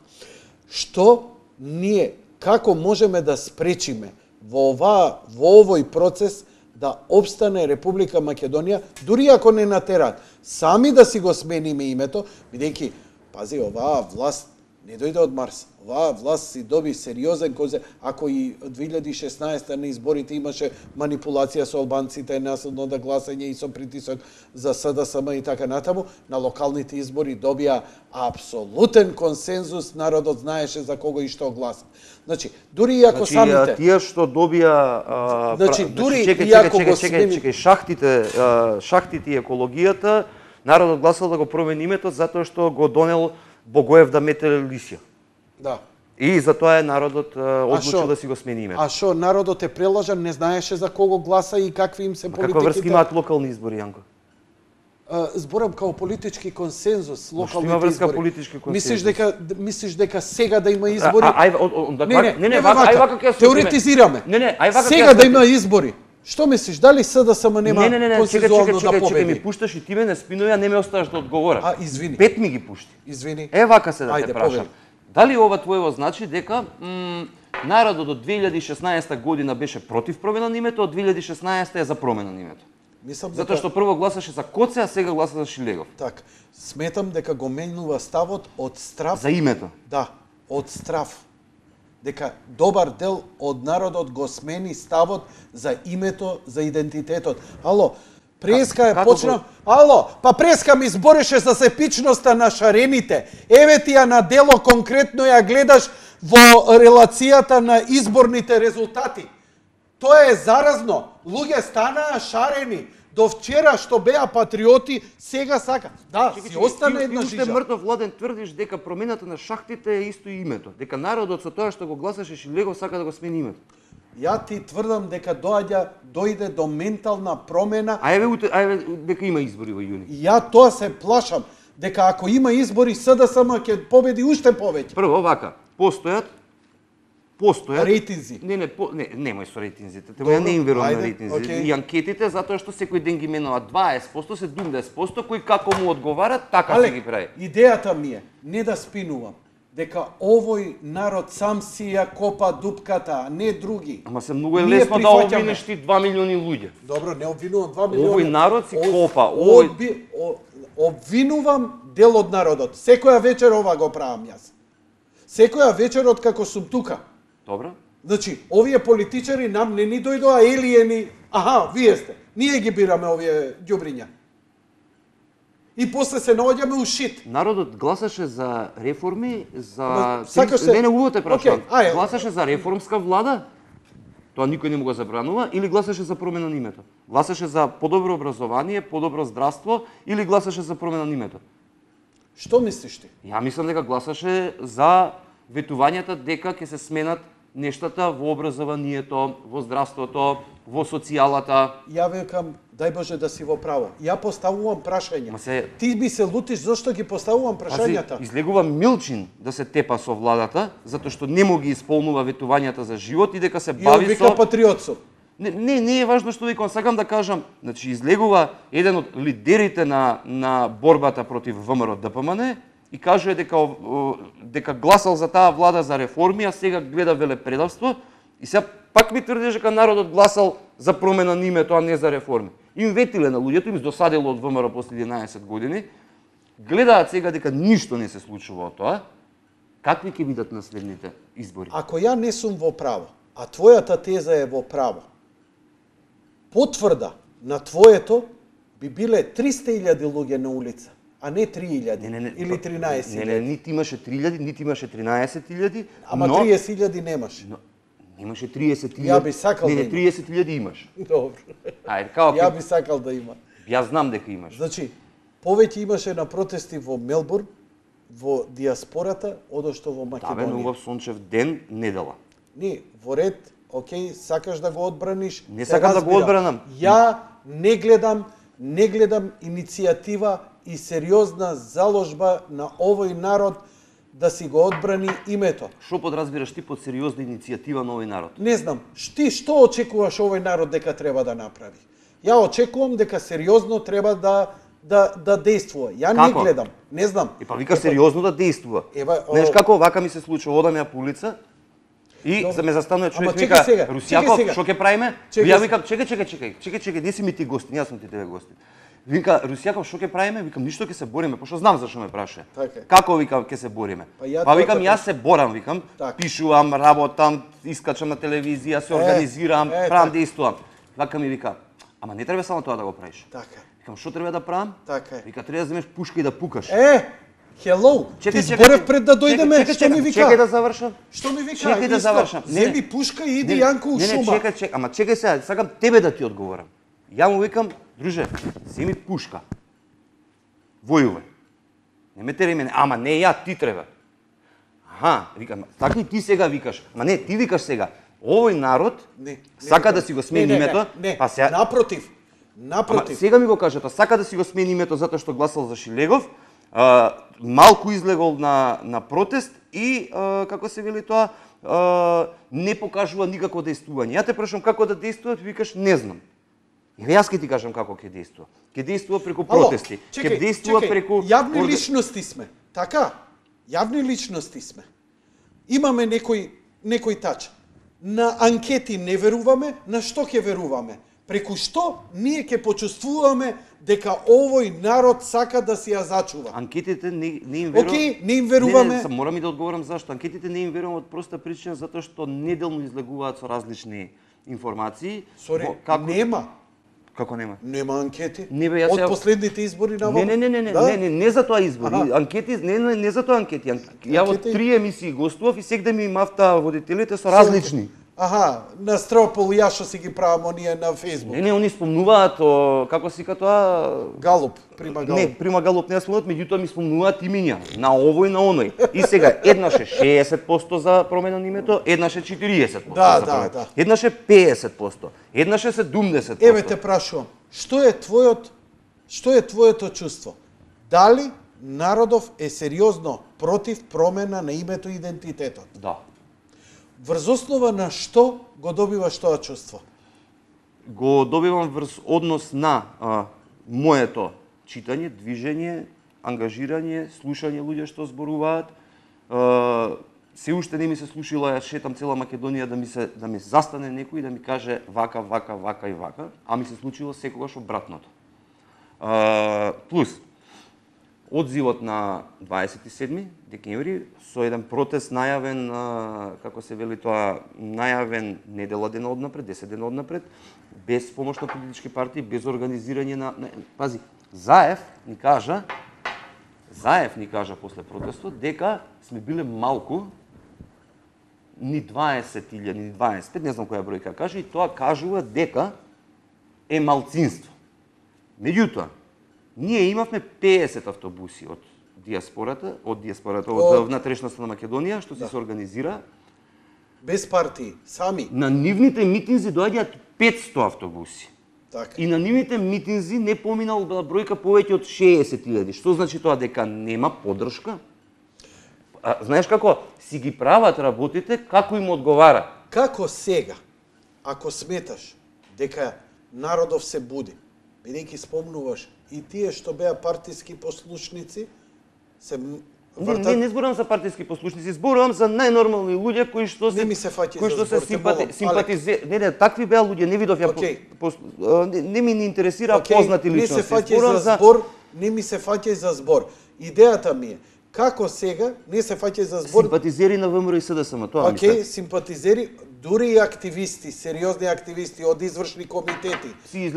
Што ние како можеме да спречиме во овој процес да обстане Република Македонија, дури ако не натерат, сами да си го смениме името, бидејќи пази, оваа власт не дојде од Марс. Оваа власт си доби сериозен конзерв. Ако и 2016 на изборите имаше манипулација со албанците, насилно да гласање и со притисок за СДСМ и така натаму, на локалните избори добија апсолутен консензус, народот знаеше за кого и што гласа. Значи, дури и ако самите... Тие што добија... дури и ако го смени... шахтите и екологијата, народот гласал да го промени името затоа што го донел Богоев да мете лисја. Да. И затоа народот одлучил да си го смени името. А што, народот е прелажан, не знаеше за кого гласа и какви им се политиките? Каква врска имаат локални избори, Јанко? Зборам као политички консензус, локалните има врска избори. политички консензус? Мислиш дека сега да има избори? Не, вака ќе теоретизираме. Сега да има избори. Што мислиш, дали СДСМ нема консензуално да победи? Чекај, ми пушташ и ти ме не спинуи, а не ме оставаш да одговорам. Извини. 5 ми ги пушти. Извини. Вака се да те прашам. Повели. Дали ова твоево значи дека народот од 2016 година беше против промена на името, од 2016 е за промена на името? Затоа што прво гласаше за Коце, а сега гласа за Шилегов. Так, сметам дека го менува ставот од страв... За името? Да, од страв. Дека добар дел од народот го смени ставот за името, за идентитетот. Ало, преска е почнав... Ало, па преска ми збореше за сепичноста на шарените. Еве ти ја на дело конкретно ја гледаш во релацијата на изборните резултати. Тоа е заразно. Луѓе станаа шарени. До вчера што беа патриоти, сега сака. Да, си остана една жижа. Ти мртов Владен тврдиш дека промената на шахтите е исто името. Дека народот со тоа што го гласаше Шилегов сака да го смени името. Ја ти тврдам дека дојде до ментална промена. Ајде дека има избори во јуни. Ја тоа се плашам. Дека ако има избори, СДСМ ќе победи уште повеќе. Прво, вака, постојат рейтинзи. Немој со рейтинзите. Ја не им верувам на рейтинзите. И анкетите затоа што секој ден ги менуваат 20%, 70%, кој како му одговарат, така се ги прави. Идејата ми е не да спинувам, дека овој народ сам си ја копа дупката, а не други. Ама се многу е лесно да обвиниш ти 2 милиони луѓе. Добро, не обвинувам 2 милиони. Овој народ си копа. Обвинувам дел од народот. Секоја вечер ова го правам јас. Секоја вечер од како сум тука. Добро. Значи, овие политичари нам не ни дојдоа елиени. Аха, вие сте. Ние ги бираме овие ѓубриња. И после се наоѓаме у шит. Народот гласаше за реформи, за... Не, уво те прашувам. Гласаше за реформска влада? Тоа никој не му го забранува, или гласаше за промена на името? Гласаше за подобро образование, подобро здравство, или гласаше за промена на името? Што мислиш ти? Ја мислам дека гласаше за ветувањата дека ќе се сменат нештата во образованието, во здравството, во социјалата. Ја викам, дај Боже да си во право. Ја поставувам прашања. Ти би се лутиш зашто ги поставувам прашањата. Излегува Милчин да се тепа со владата, затоа што не му ги исполнува ветувањата за живот и дека се бави со... И вика патриот сум. Не е важно што викам, сакам да кажам, значи излегува еден од лидерите на борбата против ВМРО ДПМН и кажува дека гласал за таа влада за реформи, а сега гледа велепредавство и сега пак ми тврдиш дека народот гласал за промена на името, а не за реформи. Им ветиле на луѓето, им досадило од ВМРО после 11 години, гледаат сега дека ништо не се случува од тоа, какви ќе бидат наследните избори? Ако ја не сум во право, а твојата теза е во право, потврда на твоето би биле 300.000 луѓе на улица, а не 3.000 или 13.000. Не, нити имаше 3.000, нити имаше 13.000. Ама 30.000 немаше. Имаше 30.000. Ја би сакал да има. 30.000 имаш. Добро. Ајде, како Ја би сакал да има. Јас знам дека имаш. Значи, повеќе имаше на протести во Мелбурн, во диаспората, одошто во Македонија. Да, бе, убав сончев ден, недела. Не, во ред, окей, сакаш да го одбраниш. Не сакам да го одбранам. Ја не гледам иницијатива и сериозна заложба на овој народ да си го одбрани името. Што подразбираш ти под сериозна иницијатива на овој народ? Не знам, што очекуваш овој народ дека треба да направи? Ја очекувам дека сериозно треба да действува. Ја не гледам, не знам. Па вика сериозно да действува. Знаеш како вака ми се случува, одам ја по улица и за ме застанува човек вика Русјаков, што ќе правиме? Ја викам чекај, не си ми ти гостин, јас сум ти тебе гостин. Вика Русјаков, што ќе правиме? Викам ништо, ќе се бориме, пошто знам зашто ме праша. Како викам ќе се бориме? Па викам јас се борам, викам, пишувам, работам, искачам на телевизија, се организирам, правам, действувам. Вака ми вика, ама не треба само тоа да го правиш. Така. Викам што треба да правам? Така. Вика треба да земеш пушка и да пукаш. Hello, ти зборев пред да дојдеме, што ми вика? Чекај да завршам. Што ми вика? Чекај да завршам. Земи пушка и иди Јанко у шума. Не, чекај, ама чекај сега, сакам тебе да ти одговорам. Ја му викам, друже, земи пушка. Војувај. Не ме тереј мене, ама не ја, ти треба. Аха, викам, така и ти сега викаш. Ма не, ти викаш сега. Овој народ сака да си го смени името. Па сега напротив. Ама сега ми го кажа, сака да си го смени името затоа што гласал за Шилегов. Малку излегол на протест и, како се вели тоа, не покажува никакво действување. Ја те прашам како да действува, ти викаш не знам. И јас ќе ти кажам како ќе действува. Ќе действува преку протести, ќе действува преку... Јавни личности сме, така? Јавни личности сме. Имаме некој тач. На анкети не веруваме, на што ќе веруваме? Преку што ние ќе почувствуваме дека овој народ сака да си ја зачува? Анкетите не им веруваме. Океј, не им веруваме. Не, морам и да одговорам зашто. Анкетите не им верувам од проста причина затоа што неделно излегуваат со различни информации. Сори, нема. Како нема? Нема анкети. Од последните избори на Не за тоа избори. Анкети, не за тоа анкети. Ја во 3 емисии гостував и сегде ми мафта водителите со различни. Аха, на Стропол ја што си ги правам оние на Facebook. Не, они спомнуваат како си тоа Галуп, прима Галуп. Не, прима Галуп не спомнуваат, меѓутоа ми спомнуваат имиња на овој на оној. И сега еднаш е 60% за промена на името, еднаш е 40%. Да. Еднаш е 50%, еднаш е 70%. Еве те прашувам, што е твоето чувство? Дали народов е сериозно против промена на името и идентитетот? Да. Врз основа на што го добиваш тоа чувство? Го добивам врз однос на моето читање, движење, ангажирање, слушање луѓе што зборуваат. Се уште не ми се случило, ја шетам цела Македонија да ми застане некој и да ми каже вака и вака, а ми се случило секогаш обратното. Плюс, одзивот на 27 декември со еден протест најавен, како се вели тоа, најавен недела дена однапред, 10 дена однапред, без помош на политички партии, без организирање на... Пази, Заев ни кажа после протестот дека сме биле малку, ни 20.000, ни 25, не знам која бројка каже, и тоа кажува дека е малцинство. Меѓутоа, ние имавме 50 автобуси од диаспората, од внатрешноста на Македонија, што се организира. без партии, сами. На нивните митинзи доаѓаат 500 автобуси. Така. И на нивните митинзи не поминал бројка повеќе од 60.000. Што значи тоа, дека нема поддршка? Знаеш како си ги прават работите како им одговара. Како сега, ако сметаш дека народов се буди, бидејќи спомнуваш и тие што беа партиски послушници, се вртат... Не зборувам за партиски послушници, зборувам за најнормални луѓе кои што се Не ми се фаќа кои за што се збор, симпатизираат. Не, такви беа луѓе, не видов ја. Не ми интересира познати личности. Не се фаќа за збор, не ми се фаќа за збор. Идејата ми е како сега не се фаќа за збор. Симпатизери на ВМРО и СДСМ, тоа мислам. Симпатизери, дури и активисти, сериозни активисти од извршни комитети си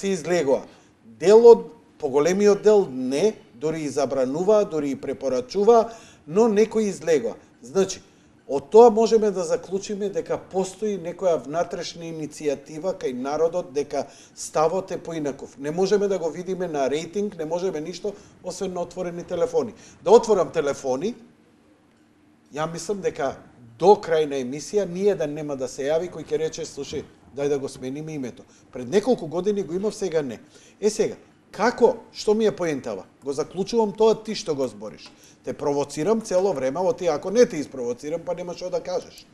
излегува. Делот, поголемиот дел не, дури и забранува, дури и препорачува, но некои излегува. Значи, од тоа можеме да заклучиме дека постои некоја внатрешна иницијатива кај народот, дека ставот е поинаков. Не можеме да го видиме на рейтинг, не можеме ништо, освен на отворени телефони. Да отворам телефони, ја мислам дека до крај на емисија ниеден нема да се јави кој ќе рече, слушај, дај да го смениме името. Пред неколку години го имав, сега не. Сега, како, што ми е поентава? Го заклучувам тоа ти што го збориш. Те провоцирам цело време, ово ти ако не те испровоцирам, па нема што да кажеш.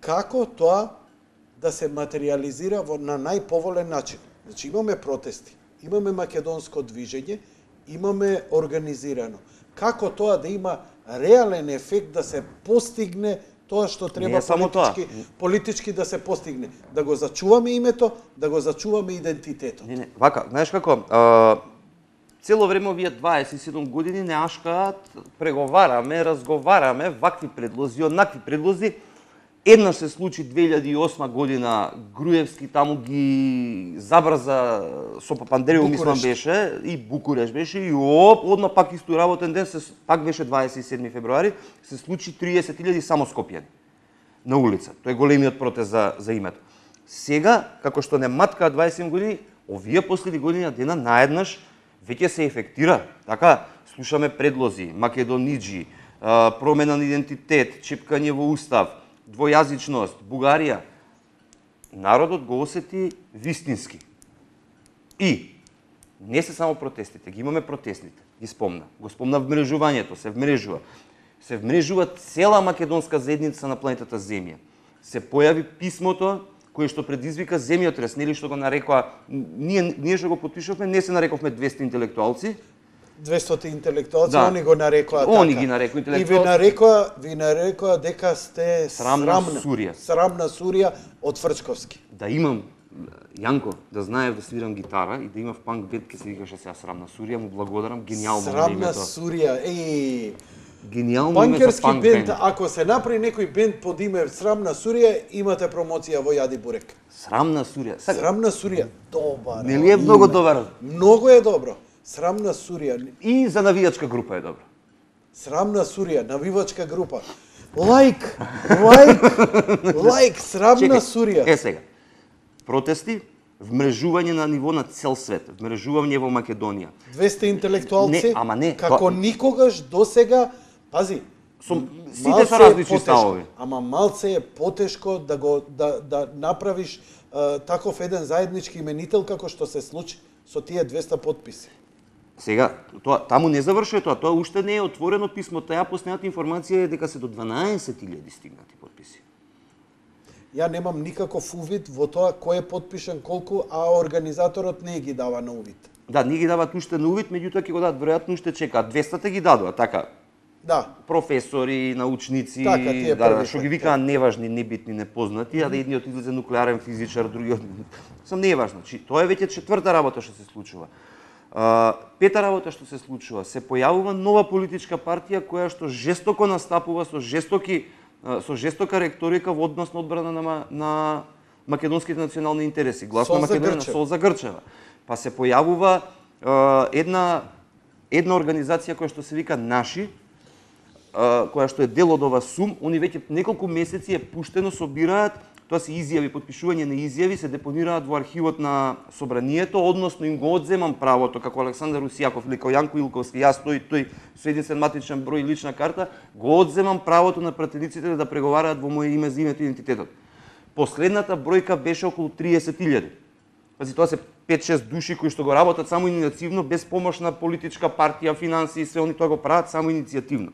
Како тоа да се материализира на најповолен начин? Значи имаме протести, имаме македонско движење, имаме организирано. Како тоа да има реален ефект да се постигне тоа што треба политички да се постигне, да го зачуваме името, да го зачуваме идентитетот. Не, вака, знаеш како, цело време овие 27 години не ашкаат, преговараме, разговараме, вакви предлози, однакви предлози. Еднаш се случи 2008 година, Груевски таму ги забрза со Папандреou, мислам беше, и Букуреш беше, и одма пак исто работен ден, пак беше 27 февруари, се случи 30.000 само скопјани на улица. Тој е големиот протест за името. Сега, како што не маткаат 27 години, овие последни години дена наеднаш веќе се ефектира. Така, слушаме предлози, македониџи, промена на идентитет, чепкање во устав, двојазичност, Бугарија. Народот го осети вистински. И не се само протестите, ги имаме протестните, ги спомна. Го спомна вмрежувањето, се вмрежува. Се вмрежува цела македонска заедница на планетата Земја. Се појави писмото кое што предизвика земјотрес, нели што го нарекоа, ние што го потпишавме, не се нарековме 200 интелектуалци. 200 интелектуалци, да. Они го нарекоа така. Они ги нарекоа интелектуалци. И ви нарекоа дека сте срамна Сурија од Фрчковски. Да имам, Јанко, да знаев да свирам гитара и да имав панк бенд, ке се викаше сега Срамна Сурија, му благодарам, гениално името. Срамна Сурија, гениално панкерски името, бенд, ако се направи некој бенд под име Срамна Сурија, имате промоција во Јади Бурек. Срамна Сурија. Срамна Сурија, добар. Нели е многу добар? Многу е добро. Срамна Сурија. И за навијачка група е добро. Срамна Сурија, навивачка група. Лайк, Срамна Сурија. Сега, протести, вмрежување на ниво на цел свет, вмрежување во Македонија. 200 интелектуалци, не, како никогаш досега, пази, сите се различни ставови. Ама малце е потешко да направиш таков еден заеднички именител како што се случи со тие 200 потписи. Сега, таму не завршува тоа уште не е отворено писмо, таа последната информација е дека се до 12.000 стигнати потписи. Ја немам никаков увид во тоа кој е потпишан колку, а организаторот не ги дава на увид. Да, не ги дават уште на увид, меѓутоа ќе го дадат веројатно уште чекаат. 200 ги дадоа, така. Да. Професори, научници, така, што ги викаа неважни, небитни, непознати, а да едниот излезе нуклеарен физичар, другиот сам неважно. Тоа е веќе четврта работа што се случува. Пета работа што се случува, се појавува нова политичка партија која што жестоко настапува со жестока реторика во однос на одбрана на македонските национални интереси. Глас на Македонија, Сол за Грчева. Па се појавува една организација која што се вика Наши, која што е дел од ова СУМ, они веќе неколку месеци е пуштено, собираат тоа се изјави, подпишување на изјави се депонираат во архивот на собранието, односно им го одземам правото како Александар Русијаков или како Јанко Илковски, јас тој со единствен матичен број и лична карта, го одземам правото на пратениците да преговараат во моје име за името и идентитетот. Последната бројка беше околу 30.000. Пази, тоа се 5-6 души кои што го работат само иницијативно, без помош на политичка партија, финанси и се они тоа го прават само иницијативно.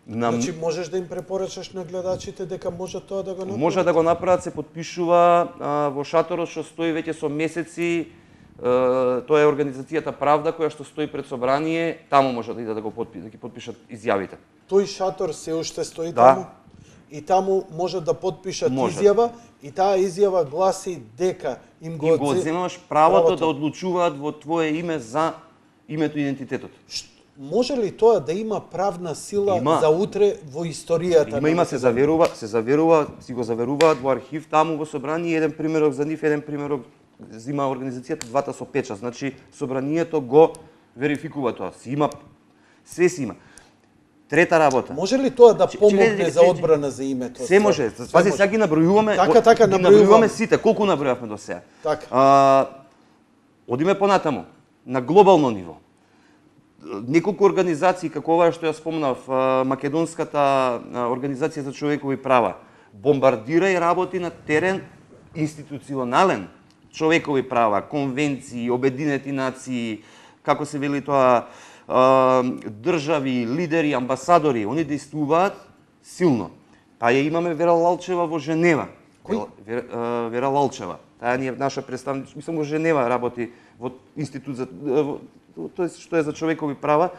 Значи можеш да им препорачаш на гледачите дека можат тоа да го направат? Може да го направат, се подпишува во шаторот што стои веќе со месеци. Тоа е организацијата Правда која што стои пред собрание, таму може да иде да ги подпишат изјавите. Тој шатор се уште стои Да. таму? И таму може да подпишат Може. изјава и таа изјава гласи дека им го одземаш правото да одлучуваат во твое име за името и идентитетот. Може ли тоа да има правна сила за утре во историјата? Има, се заверува, си го заверуваат во архив таму во собрание, еден примерок за нив, еден примерок зима организацијата, двата со печат. Значи собранието го верификува тоа. Све си има. Трета работа. Може ли тоа да помогне за одбрана за името? Се може. Пази, сега ги набројуваме. Така, набројуваме сите. Колку набројавме до сега? Така. Одиме понатаму. На глобално ниво. Неколку организации, како ова што ја спомнав, Македонската организација за човекови права, бомбардира и работи на терен институционален човекови права, конвенции, Обединети нации, како се вели тоа, држави, лидери, амбасадори, они действуваат силно. Па ја имаме Вера Лалчева во Женева. Вера Лалчева. Таа ни е наша представничка, мислам во Женева работи во институт за тоа што е за човекови права,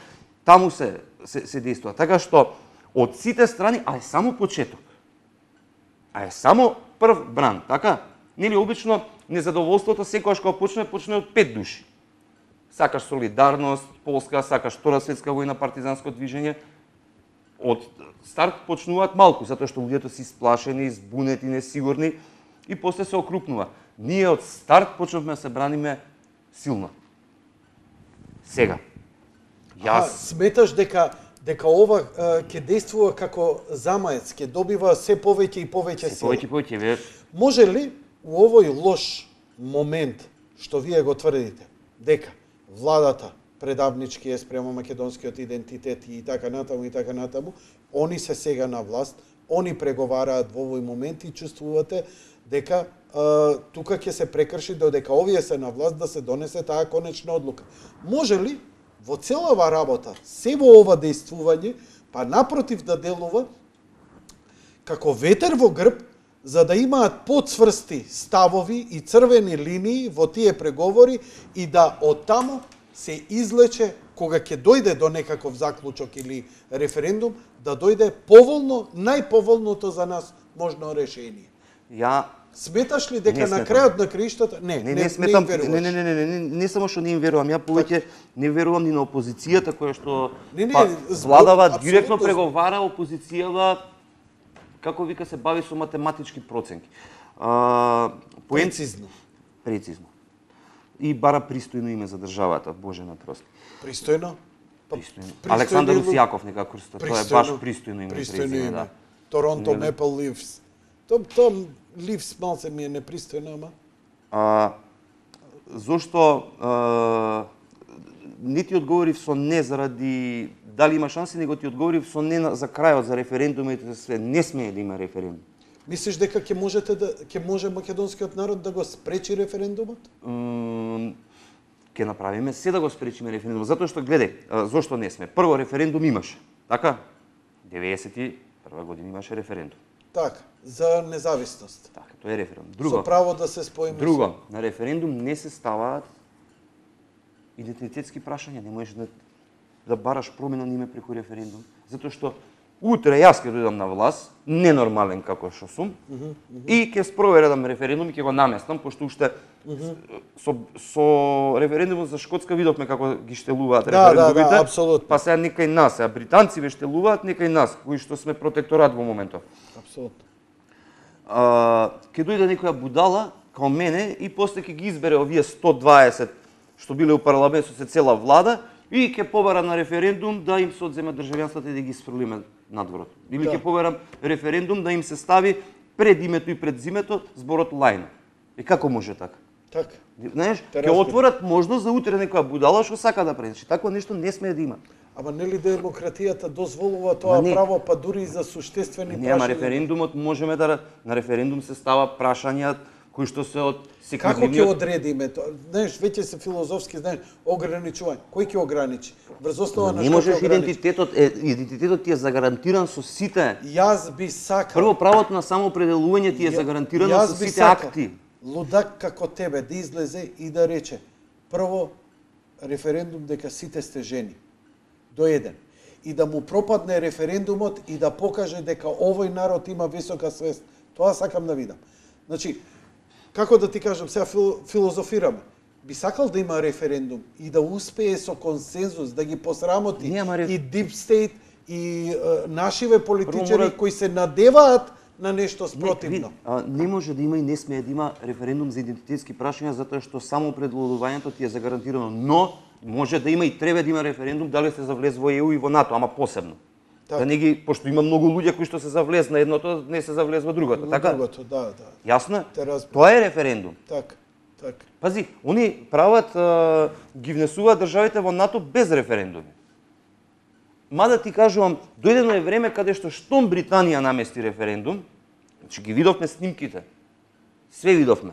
таму се действува. Така што од сите страни, а е само почеток. А е само прв бран, така? Нели обично незадоволството секогаш кога почне од 5 души. Сакаш солидарност, Полска, сакаш Втора светска војна, партизанско движење. Од старт почнуваат малку, затоа што луѓето се исплашени, збунети, несигурни и после се окрупнува. Ние од старт почнавме да се браниме силно. Сега. Сметаш дека ова ќе действува како замаец, ќе добива се повеќе и повеќе сила. Се повеќе. Може ли у овој лош момент што вие го тврдите, дека владата предавнички е спрема македонскиот идентитет и така натаму, они се сега на власт, они преговараат во овој момент и чувствувате дека тука ќе се прекрши додека овие се на власт да се донесе таа конечна одлука. Може ли во целава работа, се во ова действување, па напротив да делува како ветер во грб, за да имаат подцврсти ставови и црвени линии во тие преговори и да оттаму се излече, кога ќе дојде до некаков заклучок или референдум, да дојде поволно, најповолното за нас можно решение. Сметаш ли дека на крајот на краиштата не сметам, не само што не им верувам, ја повеќе не верувам ни на опозицијата која што владава директно преговара, опозицијава како вика се бави со математички проценки. Прецизно. И бара пристојно име за државата, Боже ме прости. Пристојно? Пристојно. Александар Русијаков некако крста, тоа е баш пристојно име. Пристојно име. Торонто Maple Leafs. Тоа Leafs малце ми е непристојно, ама. Зошто не ти одговорив со не заради дали има шанси, него ти одговорив со не за крајот, за референдумите, за све. Не смее да има референдум. Мислиш дека ќе може македонскиот народ да го спречи референдумот? Ќе направиме се да го спречиме референдумот, затоа што гледај, зошто не сме? Прво референдум имаше, така? 91 година имаше референдум. Така, за независност. Така, тоа е референдум. Друго, со право да се споиме. Друго, на референдум не се ставаат идентитетски прашања, не можеш да бараш промена на име преку референдум, затоа што утре јас ќе дојдам на власт, ненормален како што сум, и ќе спровередам референдум и ќе го наместам, пошто уште со референдумот за Шкотска видовме како ги штелуваат референдумите. Да, апсолутно. Па сега некај нас, британци ве штелуваат, некај нас, кои што сме протекторат во моментов. Апсолутно. Ќе дојде некоја будала као мене и после ќе ги избере овие 120 што биле у парламент со цела влада и ќе побара на референдум да им се одземе државјанството и да ги сфрлиме надворот. Или ќе побарам референдум да им се стави пред името и пред зимето зборот лајна. И како може така? Така. Знаеш, Те ќе разбирам. отворат можност за утре некоја будала што сака да пренеши. Такво нешто не смее да има. Ама нели демократијата дозволува тоа не. право, па дури и за суштествени Нема прашања? референдумот, можеме да на референдум се става прашања кои што се од Како ќе секојдневниот. одредиме тоа? Знаеш, веќе се филозофски, знаеш, ограничување. Кој ќе ограничи? Врз основа на Не што ќе можеш ограничи? идентитетот ти е загарантиран со сите. Јас би сакал. Прво правото на самоопределување ти е загарантирано Јас со би сите сакал акти. Лудак како тебе да излезе и да рече прво референдум дека сите сте жени. До еден. И да му пропадне референдумот и да покаже дека овој народ има висока свест. Тоа сакам да видам. Значи, како да ти кажам, сега филозофираме. Би сакал да има референдум и да успее со консензус да ги посрамоти и Deep State и нашиве политичари кои се надеваат на нешто спротивно. Не може да има и не смее да има референдум за идентитетски прашања затоа што само предводувањето ти е загарантирано, но може да има и треба да има референдум дали се за влез во ЕУ и во НАТО, ама посебно. Да не ги, пошто има многу луѓе кои што се за влез на едното, не се за влез во другото, така? Другото, да. Јасно? Тоа е референдум. Така. Пази, они прават, ги внесуваат државите во НАТО без референдуми. Мада ти кажувам, дојдено е време каде што штом Британија намести референдум, значи ги видовме снимките, све видовме.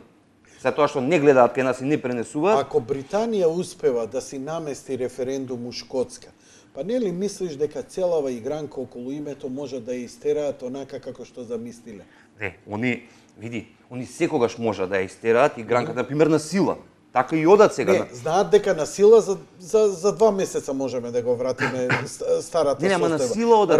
За тоа што не гледаат кај нас и не пренесуваат. Ако Британија успева да си намести референдум у Шкотска, па нели мислиш дека целава игранка околу името може да ја истераат онака како што замислиле? Не, они секогаш може да ја истераат игранката, например, на сила. Така и одат сега. Не, знаат дека на сила за 2 месеца можеме да го вратиме старата состојба. Не, на сила одат.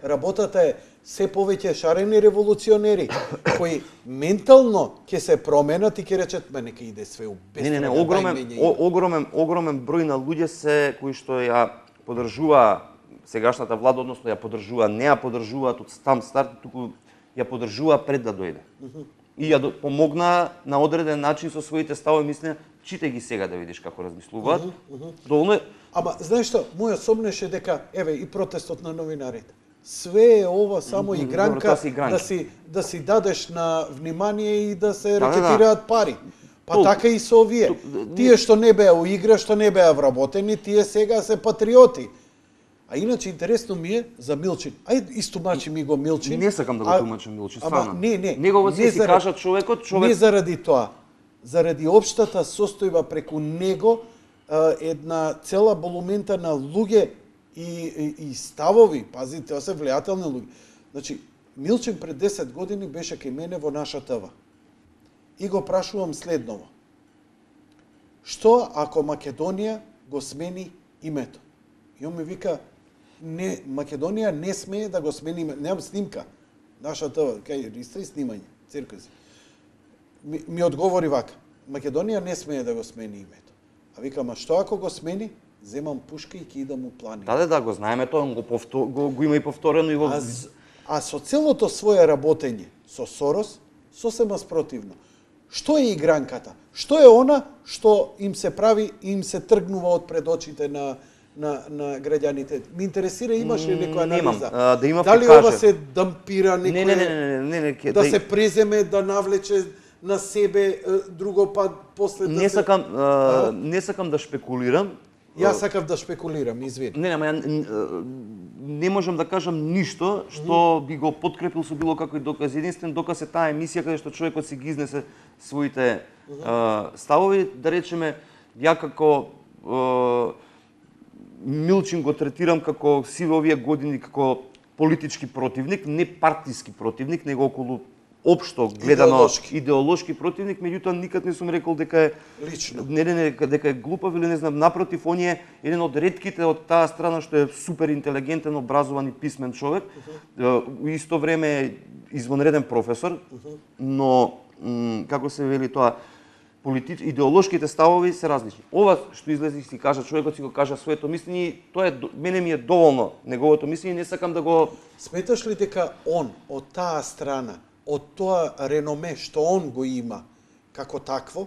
Работата е се повеќе шарени револуционери кои ментално ќе се променат и ќе речат нека иде све у безброй. Не, огромен број на луѓе се кои што ја поддржува сегашната влада, односно ја поддржува, не ја поддржуваат од сам старт, туку ја поддржува пред да дојде. И ја помогна на одреден начин со своите ставови и мислења, читай ги сега да видиш како размислуваат. Доволно е. Ама знаеш што, мојот сомнеш е дека еве и протестот на новинарите. Све е ова само игранка да си дадеш на внимание и да се рекетираат пари. Па така и со овие. Тие што не беа у игра, што не беа вработени, тие сега се патриоти. А иначе интересно ми е за Милчин. Ајде истумачи ми го Милчин. Не сакам да го тумачам Милчин, стварно. Не. Негово се си кажа човекот, Не заради тоа. Заради општата состојба преку него, една цела болумента на луѓе и ставови, пази, тоа се влијателни луѓе. Значи, Милчин пред 10 години беше кај мене во наша ТВ. И го прашувам следново. Што ако Македонија го смени името? И он ми вика, не, Македонија не смее да го смени името. Немам снимка. Наша ТВ, кај Ристри снимање, циркузи. Ми одговори вака. Македонија не смее да го смени името. А викам, а што ако го смени? Земам пушка и ќе идам у планина. Да, го знаеме тоа, го има и повторено и во... А со целото свое работење со Сорос, сосема спротивно. Што е игранката? Што е она што им се прави и им се тргнува од пред очите на граѓаните? Ми интересира, имаш ли некоја анализа? Да има дали ова се дампира некој? Не, да се преземе, да навлече на себе друго па после да не сакам да шпекулирам. Јас сакав да шпекулирам, извини. Не можам да кажам ништо што би го подкрепил со било какој доказ. Единствен доказ е таа емисија каде што човекот си ги изнесе своите ставови, да речеме, ја како Милчин го третирам како сиве овие години како политички противник, не партиски противник, него околу општо гледано идеолошки противник, меѓутоа никад не сум рекол дека е лично. Дека е глупав или не знам, напротив, он е еден од ретките од таа страна што е супер интелигентен, образован и писмен човек. У исто време е извонреден професор, но како се вели тоа, идеолошките ставови се различни. Ова што излезе и си кажа, човекот си го кажа своето мислење, тоа мене ми е доволно неговото мислење, не сакам да го... Сметаш ли дека он од таа страна, од тоа реноме што он го има како такво,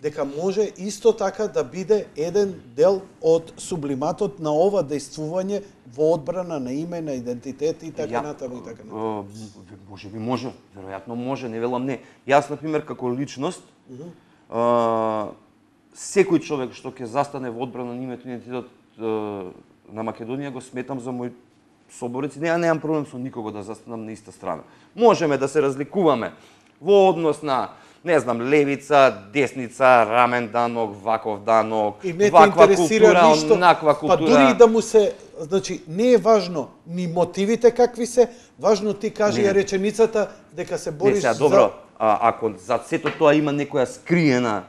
дека може исто така да биде еден дел од сублиматот на ова дејствување во одбрана на име, на идентитет и така натаму и така натаму. Може би може, веројатно може, не велам не. Јас, например, како личност, секој човек што ќе застане во одбрана на името и идентитетот на Македонија го сметам за мој соборец и немам проблем со никого да застанам на иста страна. Можеме да се разликуваме во однос на, не знам, левица, десница, рамен данок, ваков данок, ваква култура, онаква култура. Па дури и да му се, значи, не е важно ни мотивите какви се, важно ти кажи ја реченицата дека се бориш за... Добро, ако за сето тоа има некоја скриена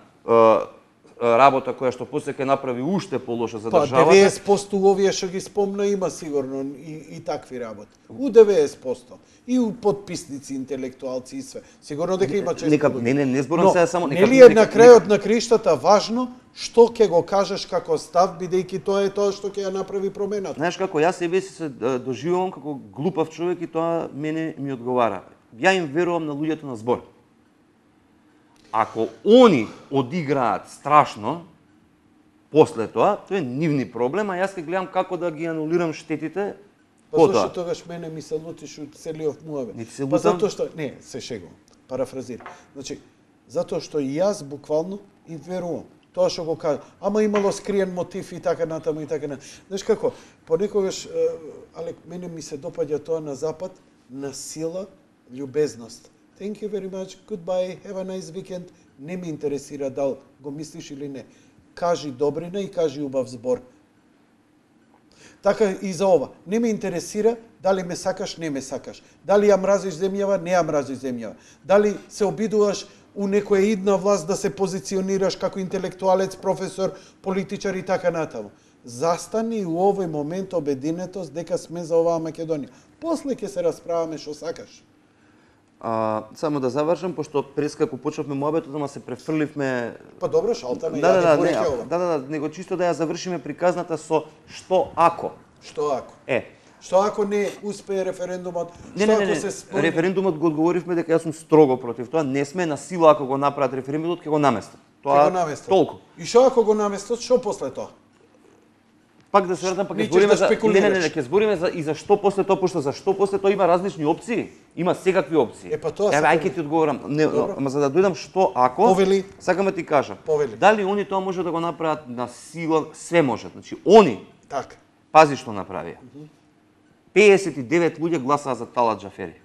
работа која што после ќе направи уште полоша за државата. Па 90% овие што ги спомна има сигурно и такви работи. У 90%. И у подписници, интелектуалци и све. Сигурно дека има често. Не зборам сега само нели е на крајот на криштата важно што ќе го кажеш како став, бидејќи тоа е тоа што ќе ја направи промената. Знаеш како јас себе си се доживувам како глупав човек и тоа мене ми одговара. Ја им верувам на луѓето на збор. Ако они одиграат страшно, после тоа е нивни проблем, а јас ќе гледам како да ги анулирам штетите. Па зашто тогаш мене ми се лутиш од целиот муавет? Па затоа што не, се шегувам, парафразирам. Значи, затоа што и јас буквално и верувам. Тоа што го кажа, ама имало скриен мотив и така натаму и така натаму. Знаеш како, понекогаш, але мене ми се допаѓа тоа на запад, на сила, љубезност. Thank you very much, goodbye, have a nice weekend. Не ме интересира дал го мислиш или не. Кажи добрина и кажи убав збор. Така и за ова. Не ме интересира дали ме сакаш, не ме сакаш. Дали ја мразиш земјава, не ја мразиш земјава. Дали се обидуваш у некоја идна власт да се позиционираш како интелектуалец, професор, политичар и така натаму. Застани у овој момент обединетост дека сме за оваа Македонија. После ќе се расправаме што сакаш. Само да завршам, пошто прескако почнавме муабетот, ама се префрливме... Па добро, шалта ме, ја не пореке ова. Да, него чисто да ја завршиме приказната со што ако. Што ако? Што ако не успее референдумот? Не, референдумот го одговоривме дека јас сум строго против тоа, не сме на сила ако го направат референдумот, ќе го наместат. Тоа толку. И што ако го наместат, што после тоа? Пак да се вратам, пак ќе збориме за ќе збориме за и за што после тоа, пошто за што после тоа има различни опции, има секакви опции. Па тоа ајде ти одговорам, ама за да дојдам што ако, сакам да ти кажам. Дали они тоа може да го направат на сила, све можат. Значи они. Така. Пази што направија. 59 луѓе гласаа за Талат Џафери.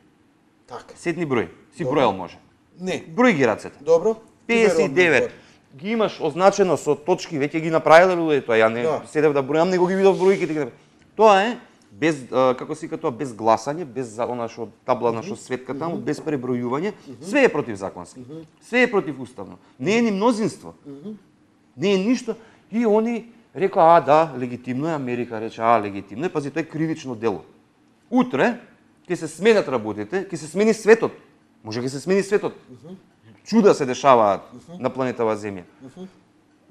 Така. Сетни број. Си бројал може. Не. Број ги рацете. Добро. 59. Ги имаш означено со точки, веќе ги направиле луѓето, ја не седев да бројам, него ги видов бројките. Тоа е без како се вика тоа, без гласање, без она што табла на што светка таму, без пребројување, све е противзаконски. Све е противуставно. Не е ни мнозинство. Не е ништо и они рекоа да, легитимно е, Америка рече легитимно е, пази тоа е кривично дело. Утре ќе се сменат работите, ќе се смени светот. Може ќе се смени светот. Чуда се дешаваат на планетава Земја.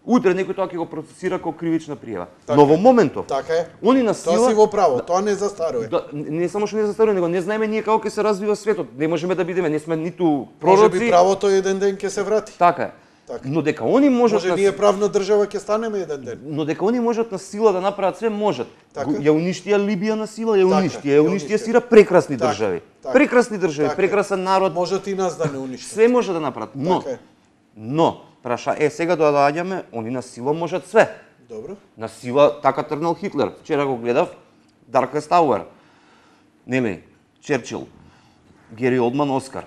Утре некој тоа ќе го процесира како кривична пријава. Но во моментов, они на сила... Тоа си во право, тоа не застарува. Не само што не застарува, него не знаеме ние како ќе се развива светот. Не можеме да бидеме, не сме ниту пророци. Може би правото еден ден ќе се врати. Така е. Но дека они можат... Може ние правна држава ќе станеме еден ден. Но дека они можат на сила да направат све, можат. Ја уништија Либија на сила, ја уништија Сира, прекрасни држави. Прекрасни држави, прекрасен народ. Можат и нас да не уништат. Све може да направат. Но сега доаѓаме, они на сила можат све. Добро. На сила така тргнал Хитлер. Вчера го гледав, Darkest Hour. Нели, Черчил, Гери Олдман, Оскар.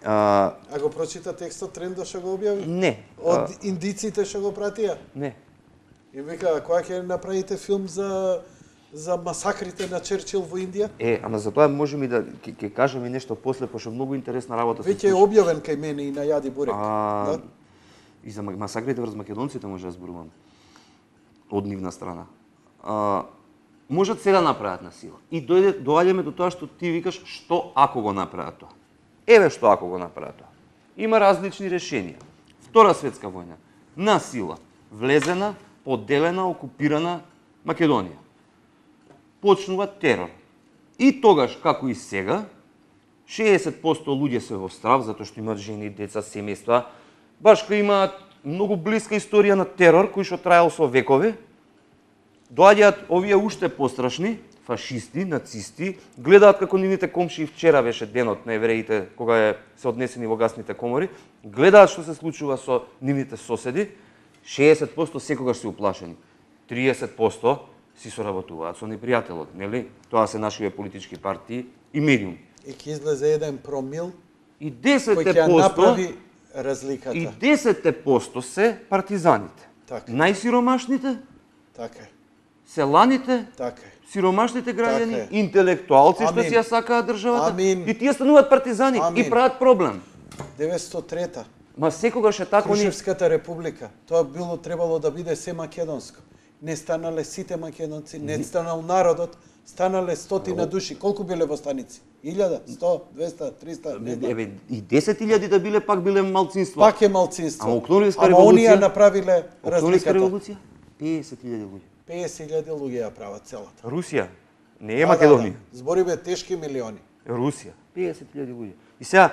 А го прочита текстот Трендо што го објави? Не. Од индиците што го пратија? Не. И вика, кога ќе направите филм за масакрите на Черчил во Индија? Ама за тоа можеме да ќе кажеме нешто после, пошто многу интересна работа се случи. Веќе е објавен кај мене и на Јади Бурек. Да? И за масакрите врз македонците може да зборувам. Од нивна страна. Можат се да направат на сила. И доаѓаме до тоа што ти викаш, што ако го направат тоа. Еве што ако го направат тоа. Има различни решенија. Втора светска војна. На сила. Влезена, поделена, окупирана Македонија. Почнува терор. И тогаш, како и сега, 60% луѓе се во страв, затоа што имаат жени, деца, семејства. Баш кога имаат многу блиска историја на терор кој што траел со векови. Доаѓаат овие уште пострашни, фашисти, нацисти, гледаат како нивните комшии, вчера беше денот на евреите кога се однесени во гасните комори, гледаат што се случува со нивните соседи, 60% секогаш се уплашени, 30% си соработуваат со непријателот, нели? Тоа се нашите политички партии и медиум. И ќе излезе 1 промил И кој ќе 10% направи разликата. и 10% се партизаните. Така. Најсиромашните, Така е. селаните, Така е. сиромашните граѓани, Така е. интелектуалци што Амин. си ја сакаат државата, Амин. и тие стануваат партизани и Амин. прават проблем. 903-та. Ма секогаш е така они Крушевската република. Тоа требало да биде се македонско. Не станале сите македонци, не станал народот, станале стотина души. Колку биле во станици? 1000, 100, 200, 300, не знам. еве и 10.000 да биле пак биле малцинство. Пак е малцинство. Ама Октомврска Ама револуција? оние направиле Октомврска разликата. револуција 50.000 луѓе. 50.000 луѓе ја прават целата. Русија не е Македонија. Збориме тешки милиони. Русија 50.000 луѓе. И сега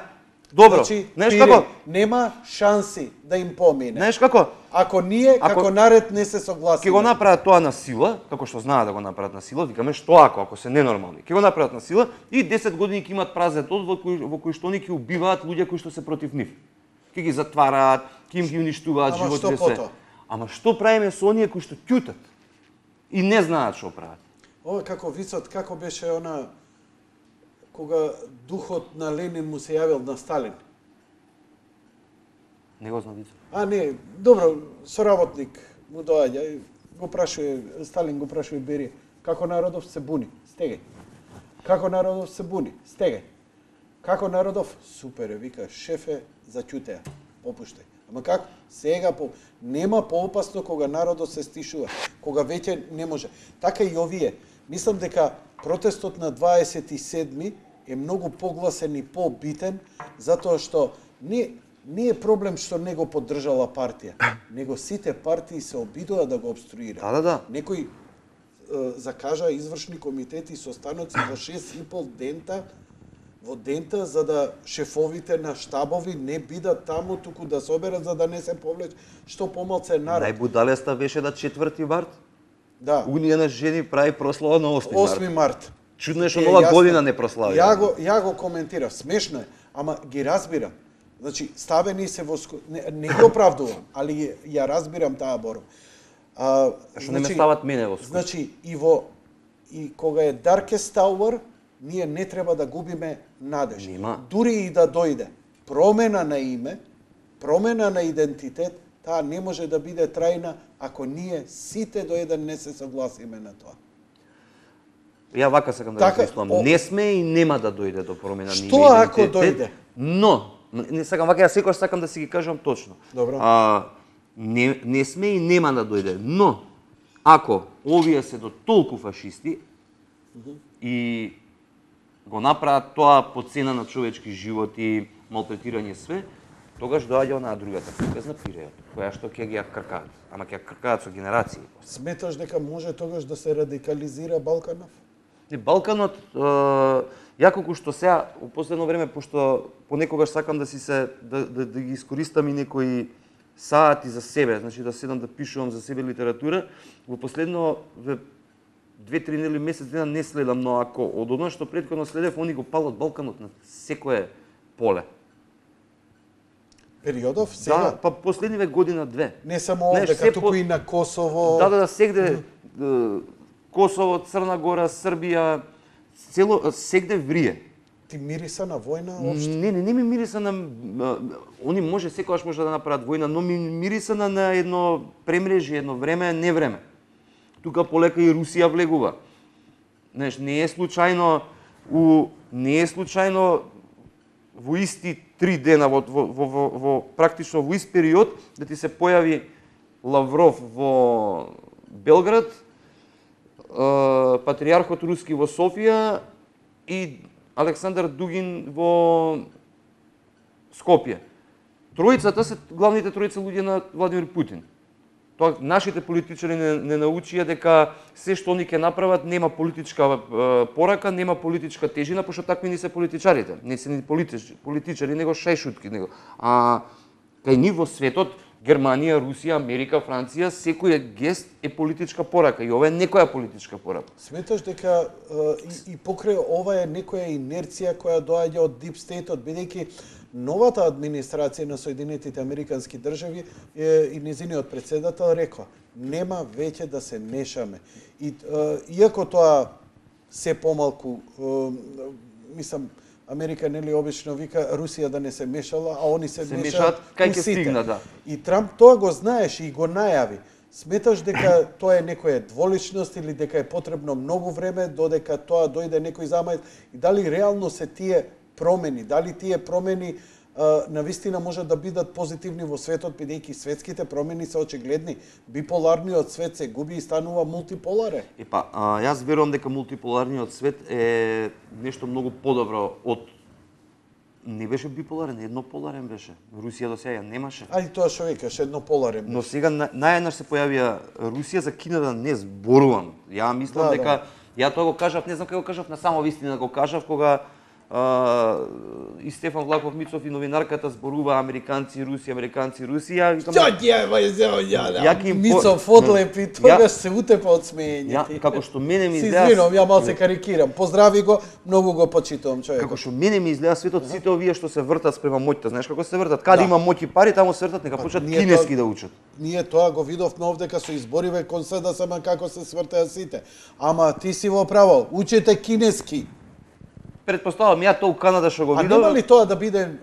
добро, знаеш Пире, како? нема шанси да им помине. Знаеш како? Ако ние, Ако- како наред, не се согласиме. Ќе го направат тоа на сила, како што знаат да го направат на сила, викаме што ако се ненормални. Ќе го направат на сила и 10 години ќе имат празен од во кој што они ќе убиваат луѓе кои што се против нив. Ќе ги затвараат, ќе им ги уништуваат Ама што животите се. потоа? Ама што правиме со оние кои што ќутат и не знаат што прават? Ова како вицот, како беше она кога духот на Ленин му се јавил на Сталин. Не го знам вицот. А не, добро, соработник му доаѓа и го прашува, Сталин го прашува Берија, како народов се буни? Стегај. Како народов се буни? Стегај. Како народов? Супер, вика, шефе, заќутеа, попуштај. Ама како? Сега нема поопасно кога народот се стишува, кога веќе не може. Така и овие. Мислам дека протестот на 27 е многу погласен и побитен, затоа што не е проблем што не го поддржала партија, него сите партии се обидува да го обструираат. Да. Некој закажа извршни комитети со станоци во 6,5 дента во дента за да шефовите на штабови не бидат таму, туку да соберат за да не се повлече што помалце народ. Најбудалеста беше на 4 март. Да. Унија на жени прави прослава на 8 март. 8 март. Чудно е што Е, нова јасно. година не прослави. Ја го коментирав, смешно е, ама ги разбирам. Значи, ставени се во не го оправдувам, али ја разбирам таа борба. Што не ме стават мене во скуп. Значи, и кога е Darkest Tower, ние не треба да губиме надеж. Нема. Дури и да дојде промена на име, промена на идентитет, таа не може да биде трајна ако ние сите до еден не се согласиме на тоа. Ја вака сакам да Така, размислам. Не сме и нема да дојде до промена на име. Што ако идентитет, дојде? Но, не сакам вака, ја секогаш сакам да си ги кажам точно. Добро. Не сме и нема да дојде, но ако овие се до толку фашисти и го направат тоа по цена на човечки животи, малтретирање све, тогаш доаѓа онаа другата приказна Пиреот, која што ќе ги ја кркаат, ама ќе ја кркаат со генерации. Сметаш дека може тогаш да се радикализира Балканов? Не, Балканот, ја колку што сега, у последно време, пошто понекогаш сакам да ги искористам и некои сати за себе, значи да седам да пишувам за себе литература, во последно 2-3 недели, месец дена не следам, но ако од оно што претходно следев, они го палат Балканот на секое поле. Периодов сега? Да, па последниве година-две. Не само овде, Знаеш, се туку и на Косово. Да, сегде Косово, Црна Гора, Србија, сегде врие. Ти мириса на војна општо? Не ми мириса на они секогаш може да направат војна, но ми мириса на едно премрежје, едно време, не време. Тука полека и Русија влегува. Знаеш, не е случајно во исти 3 дена во практично во ист период да ти се појави Лавров во Белград, патријархот руски во Софија и Александар Дугин во Скопје. Тројцата се главните тројца луѓе на Владимир Путин. Тоа нашите политичари не научија дека се што они ќе направат нема политичка порака, нема политичка тежина, пошто такви не се политичарите. Не се ни политичари, него шајшутки, него. Кај нив во светот Германија, Русија, Америка, Франција, секој гест е политичка порака и ова е некоја политичка порака. Сметаш дека и покрај ова е некоја инерција која доаѓа од Deep State-от, бидејќи новата администрација на Соединетите Американски држави и незиниот председател рекла нема веќе да се мешаме. И иако тоа се помалку, мислам, Америка нели обично вика Русија да не се мешала, а они се мешаат кај ќе стигна, да. И Трамп тоа го знаеше и го најави. Сметаш дека тоа е некоја дволичност или дека е потребно многу време додека тоа дојде некој замај и дали реално се тие промени, дали тие промени навистина можат да бидат позитивни во светот, бидејќи светските промени се очигледни. Биполарниот свет се губи и станува мултиполарен. Јас верувам дека мултиполарниот свет е нешто многу подобро од не беше биполарен, еднополарен беше. Русија до сега немаше. Ајде тоа што викаш, еднополарен. Но сега наједнаш се појавија Русија, за Кина не зборувам. Ја мислам дека ја тоа го кажав, не знам како го кажав, на само вистина го кажав кога и Стефан Влахов Мицов и новинарката зборува американци, Русија, викам Мицов одлепи, тогаш се утепа од смеење. Како што мене ми изгледа... Си извинувам, ја малце карикирам. Поздрави го, многу го почитувам човекот. Како што мене ми изгледа светот, сите овие што се вртат спрема моќта, знаеш како се вртат? Каде има моќ и пари, таму се вртат, нека почнат кинески да учат. Ние тоа го видовме овдека со избориве кон се да сама како се свртаат сите. Ама ти си во право, учете кинески. Предпоставам ја тоа у Канада што го видов. А нема ли тоа да биде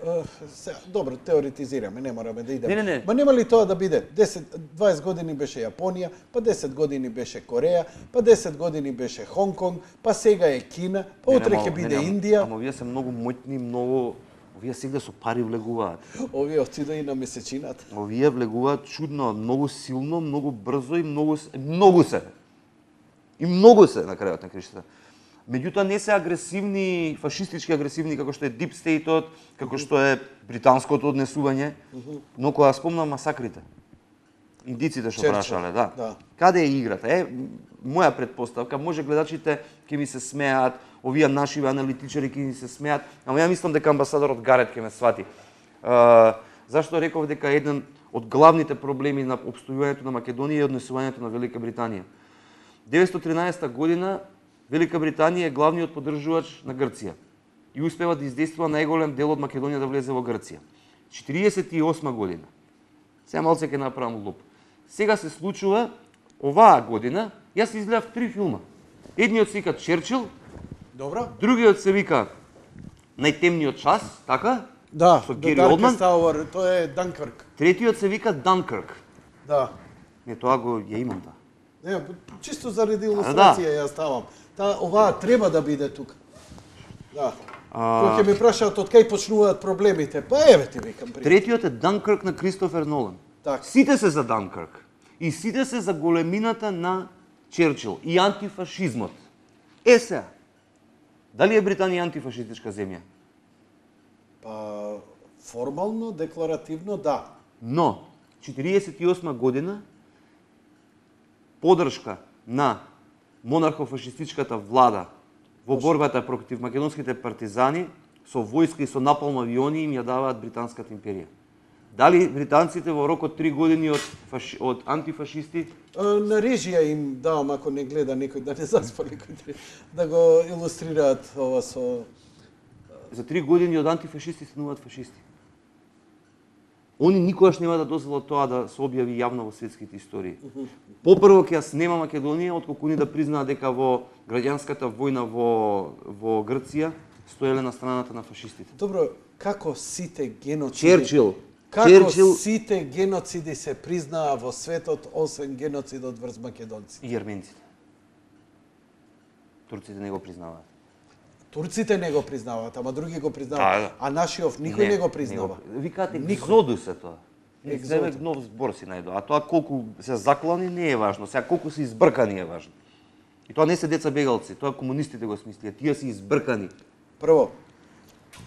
добро, теоретизираме, не мораме да идеме. Не. Ма нема ли тоа да биде 10-20 години беше Јапонија, па 10 години беше Кореја, па 10 години беше Хонг Конг, па сега е Кина, па утре ќе биде Индија. Ама овие се многу моќни, овие сега со пари влегуваат. Овие отида и на месечината. Овие влегуваат чудно, многу силно, многу брзо и многу се. И многу се на крајот на краиштата. Меѓутоа не се агресивни, фашистички агресивни како што е Deep State-от, како што е британското однесување, но кога спомнам масакрите. Индиците што прашале, да. Каде е играта? Моја предпоставка, може гледачите ќе ми се смеат, овие нашиве аналитичари ќе ми се смеат, ама ја мислам дека амбасадорот Гарет ќе ме свати. Зашто реков дека еден од главните проблеми на опстојувањето на Македонија е однесувањето на Велика Британија. 1913 година Велика Британија е главниот поддржувач на Грција и успева да издействува најголем дел од Македонија да влезе во Грција. 48 година. Сега малце ќе направам луп. Сега се случува оваа година, јас изгледав 3 филма. Едниот се вика Черчил, добро. Другиот се вика Најтемниот час, така? Да, со Гери Олдман. Тоа е Данкърк. Третиот се вика Данкърк. Да. Не, тоа го ја имам да. Не, чисто заради илустрација ја ставам. Оваа треба да биде тука. Да. Кога ќе ми прашаат од кај почнуваат проблемите, па еве ти викам пример. Третиот е Данкърк на Кристофер Нолан. Сите се за Данкърк. И сите се за големината на Черчил и антифашизмот. Сега, дали е Британија антифашистичка земја? Па, формално, декларативно, да. Но, 48 година, подршка на монархо-фашистичката влада во борбата против македонските партизани со војска и со напалм авиони им ја даваат Британската империја. Дали британците во рок од 3 години од антифашисти? На режија им давам, ако не гледа некој да не заспали, да го илустрираат ова со... За 3 години од антифашисти стануваат фашисти. Они никогаш нема да дозволат тоа да се објави јавно во светските истории. Попрво ќе ја снема Македонија, отколку ни да признаат дека во граѓанската војна во Грција стоеле на страната на фашистите. Добро, како сите геноциди... сите геноциди се признаа во светот, освен геноцидот врз македонци? И јерменците. Турците не го признаваат. Турците не го признаваат, ама други го признаваат. А нашиов никој не го признава. Викаат екзодус е тоа. Екзодус нов збор си најдо. А тоа колку се заклани не е важно, сега колку се избркани е важно. И тоа не се деца бегалци, тоа комунистите го смислија, тие се избркани. Прво,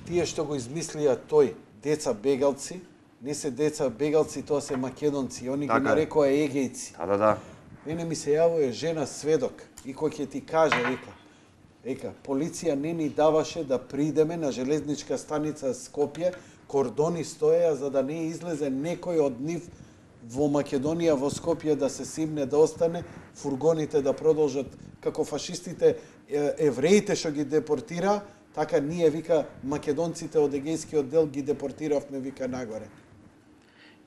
тие што го измислија тој, деца бегалци, не се деца бегалци, тоа се македонци, они ги нарекоа егејци. Да. Мене ми се јавува жена сведок и кој ќе ти каже, Ека, полиција не ни даваше да придеме на железничка станица Скопје, кордони стоеа за да не излезе некој од нив во Македонија, во Скопје да се симне, да остане, фургоните да продолжат како фашистите, евреите што ги депортира, така ние, вика, македонците од егејскиот дел ги депортиравме, вика, нагоре.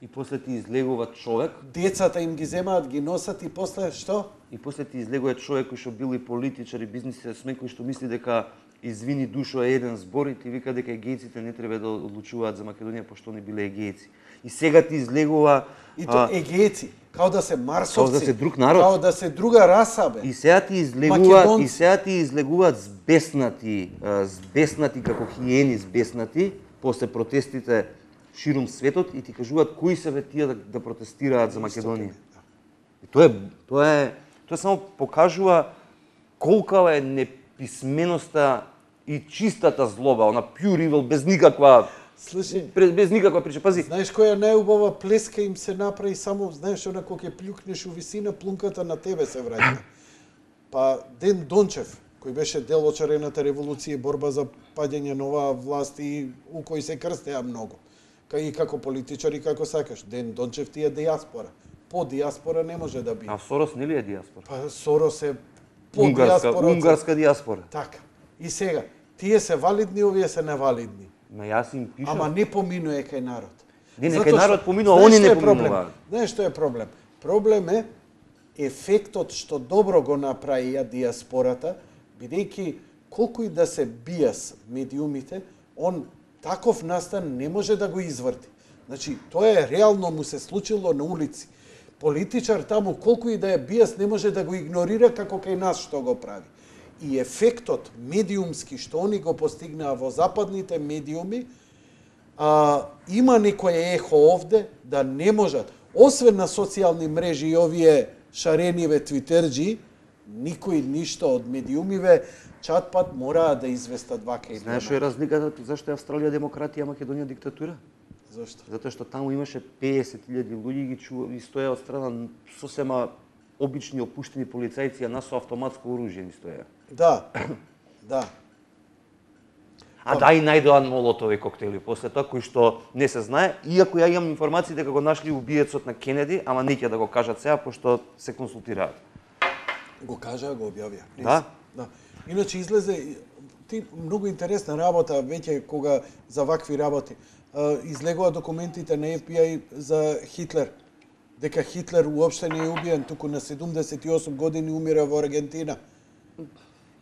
И после ти излегува човек. Децата им ги земаат, ги носат и после што? И после ти излегува човек кој што бил и политичар и бизнисмен, кој што мисли дека извини душо е еден збор и ти вика дека егејците не треба да одлучуваат за Македонија пошто не биле егејци. И сега ти излегува И то егејци, као да се марсовци, као да се друг народ, као да се друга раса, бе. И сега ти излегуваат, и сега ти излегуваат збеснати како хиени збеснати после протестите ширум светот и ти кажуваат кои се ве тие да протестираат за Македонија. И тоа само покажува колка е неписменоста и чистата злоба, она pure evil без никаква прича. Пази. Знаеш која најубава плеска им се направи само, знаеш, она кога ќе плюкнеш у висина, плунката на тебе се враќа. Па Ден Дончев, кој беше дел од Шарената револуција и борба за паѓање на оваа власт и у кој се крстеа многу. И како политичар и како сакаш. Ден Дончев ти е дијаспора. По дијаспора не може да биде. А Сорос нели е дијаспора? Па Сорос е по дијаспора. Унгарска дијаспора. Така. И сега, тие се валидни, овие се невалидни. Ма јас им пишам. Ама не поминува кај народ. Не, кај народ поминува, они не поминуваат. Знаеш што е проблем? Проблем е ефектот што добро го направија дијаспората, бидејќи колку и да се бијас медиумите, он таков настан не може да го изврти. Значи, тоа е реално му се случило на улици. Политичар таму, колку и да е бијас, не може да го игнорира како кај нас што го прави. И ефектот медиумски што они го постигнаа во западните медиуми, има некој ехо овде да не можат, освен на социјални мрежи и овие шарениве твитерџи, никој ништо од медиумиве чатпат мораа да известат вака и Знаеш што е разликата зашто е Австралија демократија, Македонија диктатура? Зошто? Затоа што таму имаше 50.000 луѓе ги и стоеа од страна сосема обични опуштени полицајци, а нас со автоматско оружје ни стоеа. Да. Да. А да и најдоа молотови коктели после тоа кои што не се знае, иако ја имам информации дека го нашли убиецот на Кенеди, ама не ќе да го кажат сега пошто се консултираат. Го кажа, го објавија. Да? Да. Иначе излезе многу интересна работа веќе кога за вакви работи. Излегува документите на FBI за Хитлер. Дека Хитлер уопште не е убиен, туку на 78 години умира во Аргентина.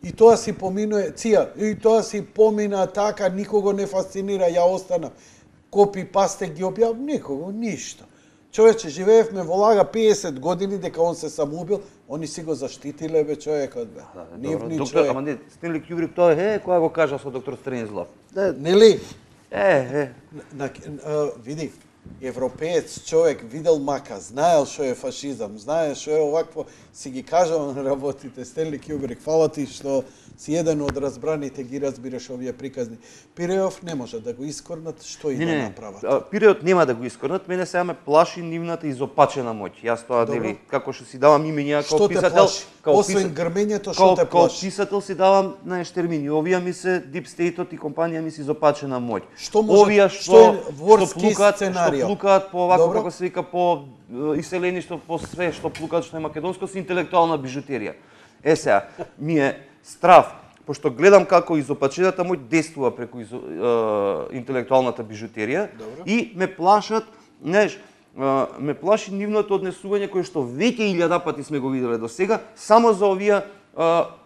И тоа си поминува, и тоа си помина така, никого не фасцинира, ја остана. Копи пасте ги објав, никого, ништо. Човече, живеевме во лага 50 години дека он се самоубил, они си го заштитиле бе човекот бе. Нивни доктор, човек. ама не, Стенли Кјубрик тоа која го кажа со доктор Стрензлав. Нели? На види, европеец човек видел мака, знаел што е фашизам, знае што е овакво, си ги кажал на работите. Стенли Кјубрик, фала ти што си еден од разбраните, ги разбираш овие приказни. Пиреов не може да го искорнат, што и да направат. Пиреот нема да го искорнат, мене сега ме плаши нивната изопачена моќ. Јас тоа дели, како што си давам имења како писател, освен грмењето, што те плаши? Како писател си давам, знаеш, термини. Овие ми се Deep State-от и компанија ми се изопачена моќ. Овие што плукаат по овако како се вика по иселеништво, по све што плукаат што е македонско, се интелектуална бижутерија. Сега, ми е страв, пошто гледам како изопачената моќ действува преку интелектуалната бижутерија и ме плашат, знаеш, ме плаши нивното однесување кое што веќе 1000 пати сме го виделе до сега, само за овие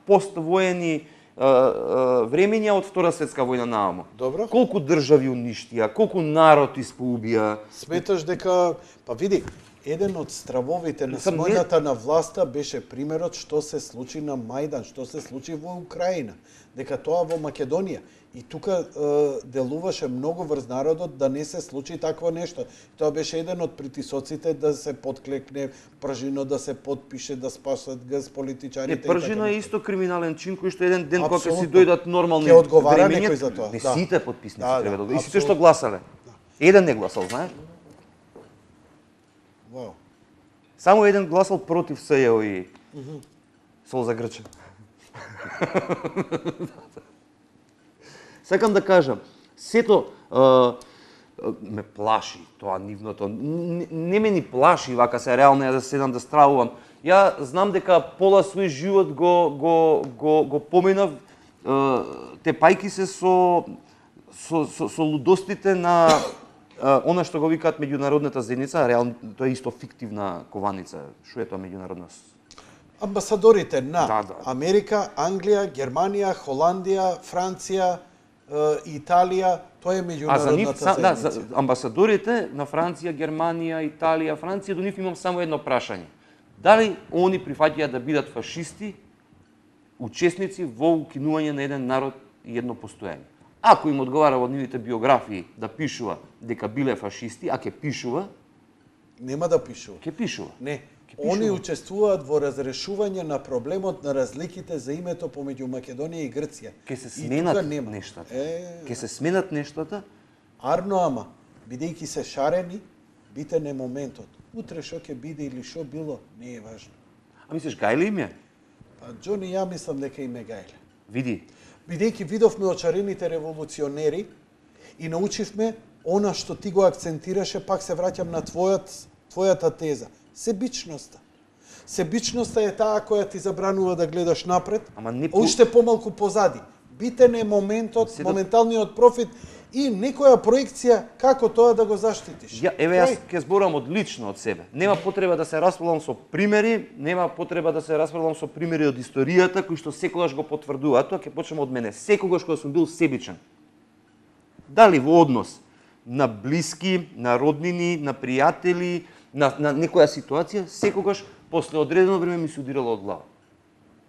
поствоени времења од Втора светска војна нааму. Добро. Колку држави уништија, колку народ испоубија. Сметаш дека, па види, еден од стравовите на смојната на власта беше примерот што се случи на Мајдан, што се случи во Украина, дека тоа во Македонија. И тука делуваше многу врз народот да не се случи такво нешто. Тоа беше еден од притисоците да се подклекне Пржино, да се подпише, да спасат газ политичарите. Пржино е исто криминален чин кој што еден ден кога ќе си дојдат нормални времења, ќе одговара некој за тоа. Не сите подписници треба да. И сите што гласале. Еден не гласал, знаеш? Вау. Само еден гласал против СЈО и Солза Грча. Сакам да кажам, сето ме плаши тоа нивното. Не ме ни плаши вака се реално да седам да стравувам. Ја знам дека пола свој живот го поминав тепајки се со лудостите на она што го викаат меѓународната заедница, реално тоа е исто фиктивна кованица. Што е тоа меѓународна? Амбасадорите на Да. Америка, Англија, Германија, Холандија, Франција, Италија, тоа е меѓународната заедница. За амбасадорите на Франција, Германија, Италија, Франција, до нив имам само едно прашање. Дали они прифаќаат да бидат фашисти, учесници во укинување на еден народ и едно постоење? Ако им одговара во нивните биографии да пишува дека биле фашисти, а ќе пишува, Нема да пишува. ќе пишува. Не. пишува. Они учествуваат во разрешување на проблемот на разликите за името помеѓу Македонија и Грција. Ќе се И сменат тука нема. нештата. Ќе се сменат нештата. Арно ама, бидејќи се шарени, битен е моментот. Утре што ќе биде или што било, не е важно. А мислиш гајле им е? Па Џони, ја мислам дека им е гајле. Види. Бидејќи видовме очарените револуционери и научивме она што ти го акцентираше, пак се враќам на твојата теза. Себичноста. Себичноста е таа која ти забранува да гледаш напред, Ама не уште помалку позади. Битен е моментот, моменталниот профит и некоја проекција како тоа да го заштитиш. Јас ќе зборам одлично од себе. Нема потреба да се расправам со примери, нема потреба да се расправам со примери од историјата кои што секогаш го потврдуваат. Тоа ќе почнеме од мене. Секогаш кога сум бил себичен. Дали во однос на блиски, на роднини, на пријатели, на некоја ситуација, секогаш после одредено време ми се удирало од глава.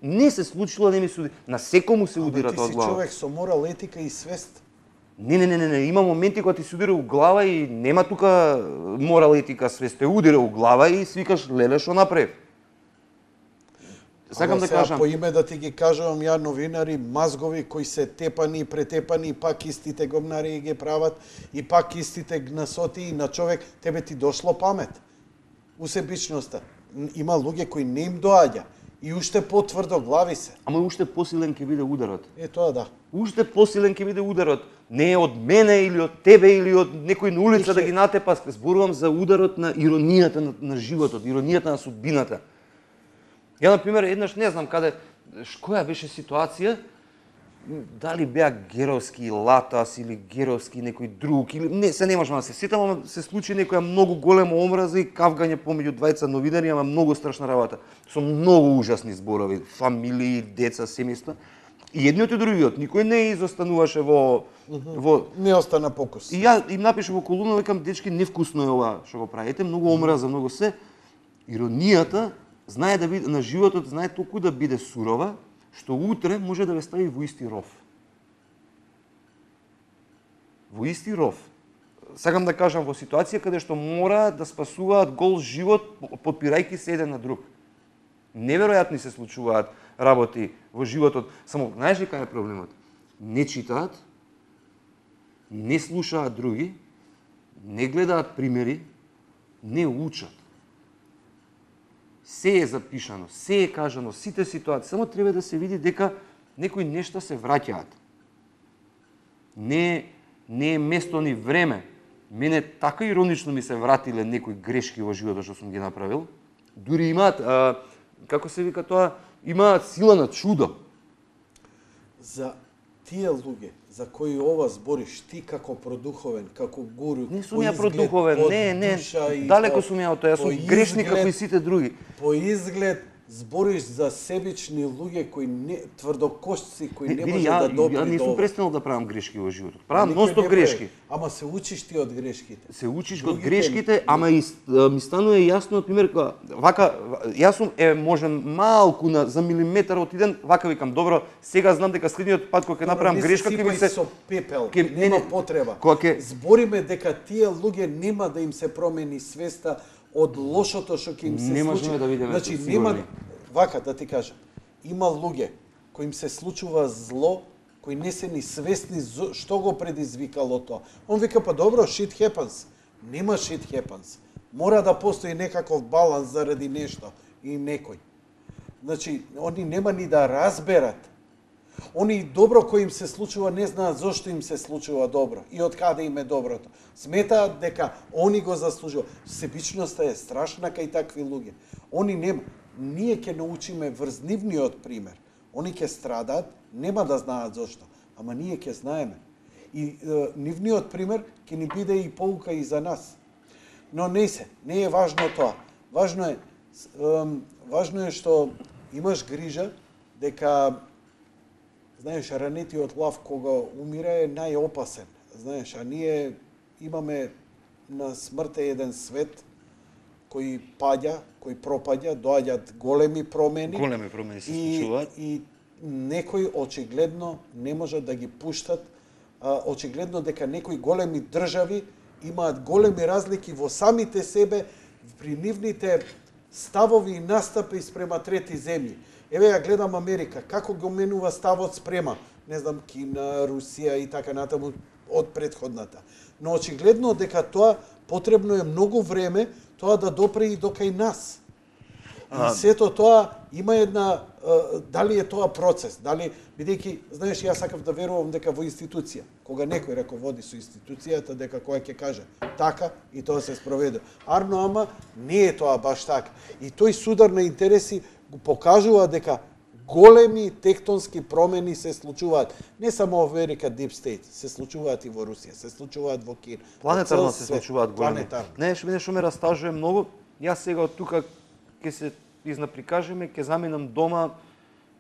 Не се случило, не ми се удира. На секому се удира тоа од глава. Ти си човек со морал, етика и свест. Не. Има моменти кога ти се удира у глава и нема тука морал, етика, свест. Те удира у глава и свикаш, леле, што направив. Сакам да кажам. По име да ти ги кажувам ја новинари, мазгови кои се тепани и претепани, и пак истите гомнари ги прават, и пак истите гнасоти и на човек, тебе ти дошло памет. У себичноста. Има луѓе кои не им доаѓа. И уште потврдо глави се. Ама уште посилен ќе биде ударот. Тоа да. Уште посилен ќе биде ударот. Не е од мене или од тебе или од некој на улица да ги натепа. Зборувам за ударот на иронијата на животот, иронијата на судбината. Ја, например, еднаш не знам каде, која беше ситуација, дали беа геровски Латас или геровски некој друг, или не, се не можам да се сетам, ама се случи некоја многу голема омраза и кавгање помеѓу двајца новинари, ама многу страшна работа. Со многу ужасни зборови, фамилии, деца, семејства. И едниот и другиот, никој не изостануваше во не остана покус. И ја им напишав во колумна, викам, дечки, невкусно е ова што го правите, многу омраза, многу се. Иронијата знае да биде на животот, знае толку да биде сурова, што утре може да ве стави во исти ров. Во исти ров. Сакам да кажам, во ситуација каде што мора да спасуваат гол живот, подпирајќи се еден на друг. Неверојатни се случуваат работи во животот. Само, знаеш ли кај е проблемот? Не читаат, не слушаат други, не гледаат примери, не учат. Се е запишано, се е кажано, сите ситуации. Само треба да се види дека некои нешта се враќаат. Не е место ни време. Мене така иронично ми се вратиле некои грешки во животот што сум ги направил. Дури имаат, како се вика тоа, имаат сила на чудо. За тие луѓе за кои ова збориш ти како продуховен, како гуру, Не сум ја продуховен, не, далеко сум ја од тоа, јас сум грешник како и сите други. По изглед збориш за себични луѓе кои не тврдокошци, кои не може да добри. Ја не сум престанал да правам грешки во животот. Правам ностоп грешки. Ама се учиш ти од грешките. Се учиш од грешките, ама и ми станува јасно, например, вака, јас сум можем малку за милиметар отиден, вака викам, добро, сега знам дека следниот пат кога ќе направам грешка ќе ми се со пепел, нема потреба. Збориме дека тие луѓе нема да им се промени свеста од лошото што ќе им се случи. Не можеме да видиме, значи, нема, вака да ти кажам, има луѓе кои им се случува зло, кои не се ни свесни што го предизвикало тоа. Он вика, па добро, shit happens. Нема shit happens. Мора да постои некаков баланс заради нешто и некој. Значи, они нема ни да разберат Они добро кој им се случува не знаат зошто им се случува добро и од каде им е доброто. Сметаат дека они го заслужуваат. Себичноста е страшна кај такви луѓе. Они нема. Ние ќе научиме врз нивниот пример. Они ќе страдаат, нема да знаат зошто, ама ние ќе знаеме. И нивниот пример ќе ни биде и поука и за нас. Но не е важно тоа. Важно е што имаш грижа дека знаеш, ранетиот лав кога умира е најопасен. Знаеш, а ние имаме на смрт еден свет кој паѓа, кој пропаѓа, доаѓаат големи промени. Големи промени се случуваат. И некои очигледно не можат да ги пуштат, очигледно дека некои големи држави имаат големи разлики во самите себе при нивните ставови и настапи спрема трети земји. Еве ја гледам Америка, како го менува ставот спрема, не знам, Кина, Русија и така натаму од претходната. Но очигледно дека тоа потребно е многу време тоа да допре и до кај нас. И сето тоа има една, дали е тоа процес, дали, бидејќи, знаеш, јас сакав да верувам дека во институција, кога некој раководи со институцијата, дека која ќе каже така и тоа се спроведе. Арно, ама не е тоа баш така. И тој судар на интереси го покажува дека големи тектонски промени се случуваат не само во Америка, Deep State, се случуваат и во Русија, се случуваат во Кина. Планетарно се случуваат големи. Планетарно. Не, што ме растажува многу, јас сега од тука ќе се изнаприкажеме, ќе заминам дома,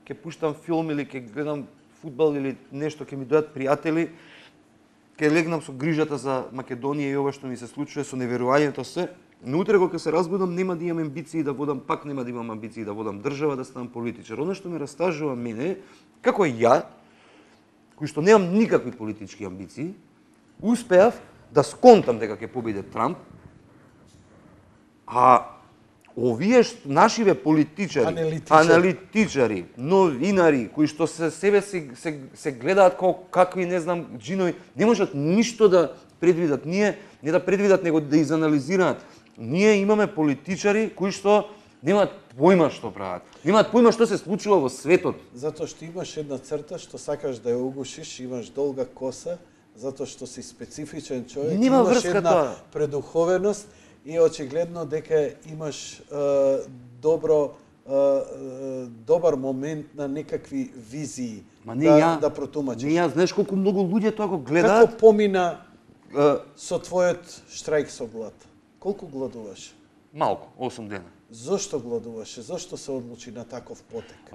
ќе пуштам филм или ќе гледам фудбал или нешто, ќе ми дојдат пријатели, ќе легнам со грижата за Македонија и ова што ми се случува, со неверувањето се. Но утре кога се разбудам, нема да имам амбиции да водам, пак нема да имам амбиции да водам држава, да станам политичар. Оно што ме растажува мене, како ја, кој што немам никакви политички амбиции, успеав да сконтам дека ќе победи Трамп, а овие нашиве политичари, аналитичари, новинари, кои што се гледаат како какви, не знам, джинови, не можат ништо да предвидат. Не да предвидат, него да изанализираат. Ние имаме политичари кои што немаат појма што прават. Немаат појма што се случува во светот. Затоа што имаш една црта што сакаш да ја угушиш, имаш долга коса, затоа што си специфичен човек, Нема имаш врска една тоа. предуховеност и очигледно дека имаш добар момент на некакви визии да протумачиш. Не ја, знаеш колку многу луѓе тоа го гледаат? Како помина со твојот штрајк со глад? Колку гладуваше? Малку, 8 дена. Зошто гладуваше? Зошто се одлучи на таков потек?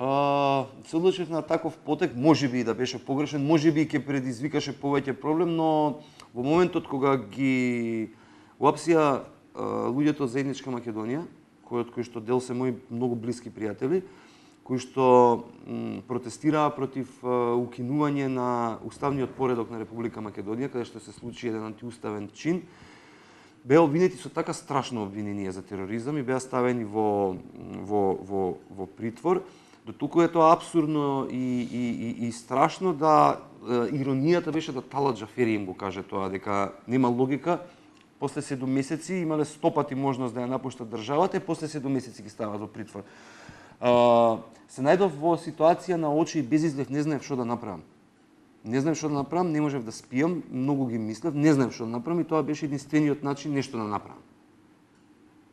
Се одлучив на таков потек, можеби и да беше погрешен, можеби ќе предизвикаше повеќе проблем, но во моментот кога ги уапсија луѓето од Заедничка Македонија, кои што дел се мои многу блиски пријатели, кои што протестираа против укинување на уставниот поредок на Република Македонија, каде што се случи еден антиуставен чин, беа обвинети со така страшно обвинение за тероризам и беа ставени во притвор. До туку е тоа апсурдно и страшно да иронијата беше да Талат Джафери им го каже тоа, дека нема логика. После 7 месеци имале 100 пати можност да ја напуштат државата и после 7 месеци ги стават во притвор. Се најдов во ситуација на очи и без излев, не знаев што да направам. Не знаев што да направам, не можев да спијам, многу ги мислев, не знаев што да направам и тоа беше единствениот начин нешто да направам.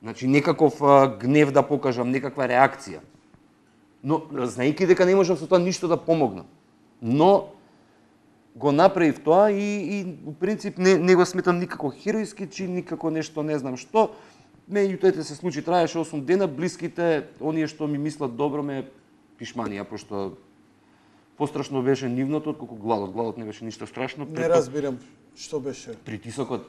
Значи некаков гнев да покажам, некаква реакција. Но знаејќи дека не можам со тоа ништо да помогнам. Но го направив тоа и во принцип не го сметам никако херојски чин, никако нешто не знам што. Меѓутоа се случи, траеше 8 дена, блиските, оние што ми мислат добро ме пишманија, пошто пострашно беше нивното отколку гладот. Гладот не беше ништо страшно. Не разбирам што беше. Притисокот,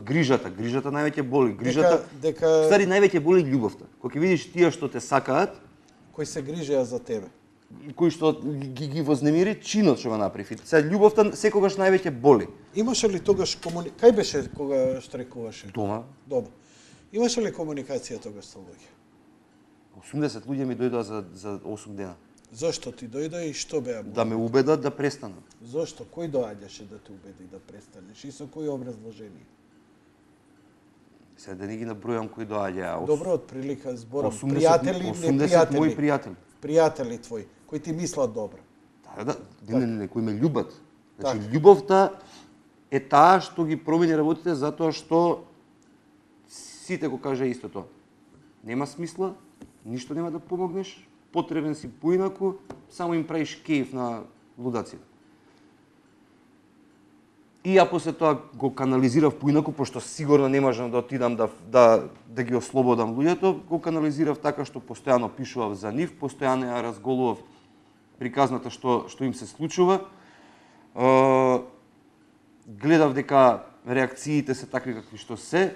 грижата највеќе боли. Грижата, дека стари највеќе боли љубовта. Кога ќе видиш тие што те сакаат, кои се грижеа за тебе, кои што ги вознемири чинот што го направи. Сега љубовта секогаш највеќе боли. Имаше ли тогаш кај беше кога штрекуваше? Дома. Дома. Имаше ли комуникација тогаш со луѓе? 80 луѓе ми дојдоа за 8 дена. Зошто ти дојдоа и што беа? Да ме убедат да престанам. Зошто? Кој доаѓаше да те убеди да престанеш и со кои образложение? Сега да не ги набројам кои доаѓаа. Добро, од прилика зборам. 80, Пријатели, 80 мои пријатели. Пријатели твои, кои ти мислат добро. Да, Да, не, кои ме љубат. Значи, љубовта е таа што ги промени работите затоа што сите го кажа истото. Нема смисла, ништо нема да помогнеш, потребен си поинаку, само им правиш кејф на лудаците. И ја после тоа го канализирав поинаку, пошто сигурно не можам да отидам да ги ослободам луѓето, го канализирав така што постојано пишував за нив, постојано ја разголував приказната што им се случува. Гледав дека реакциите се такви какви што се.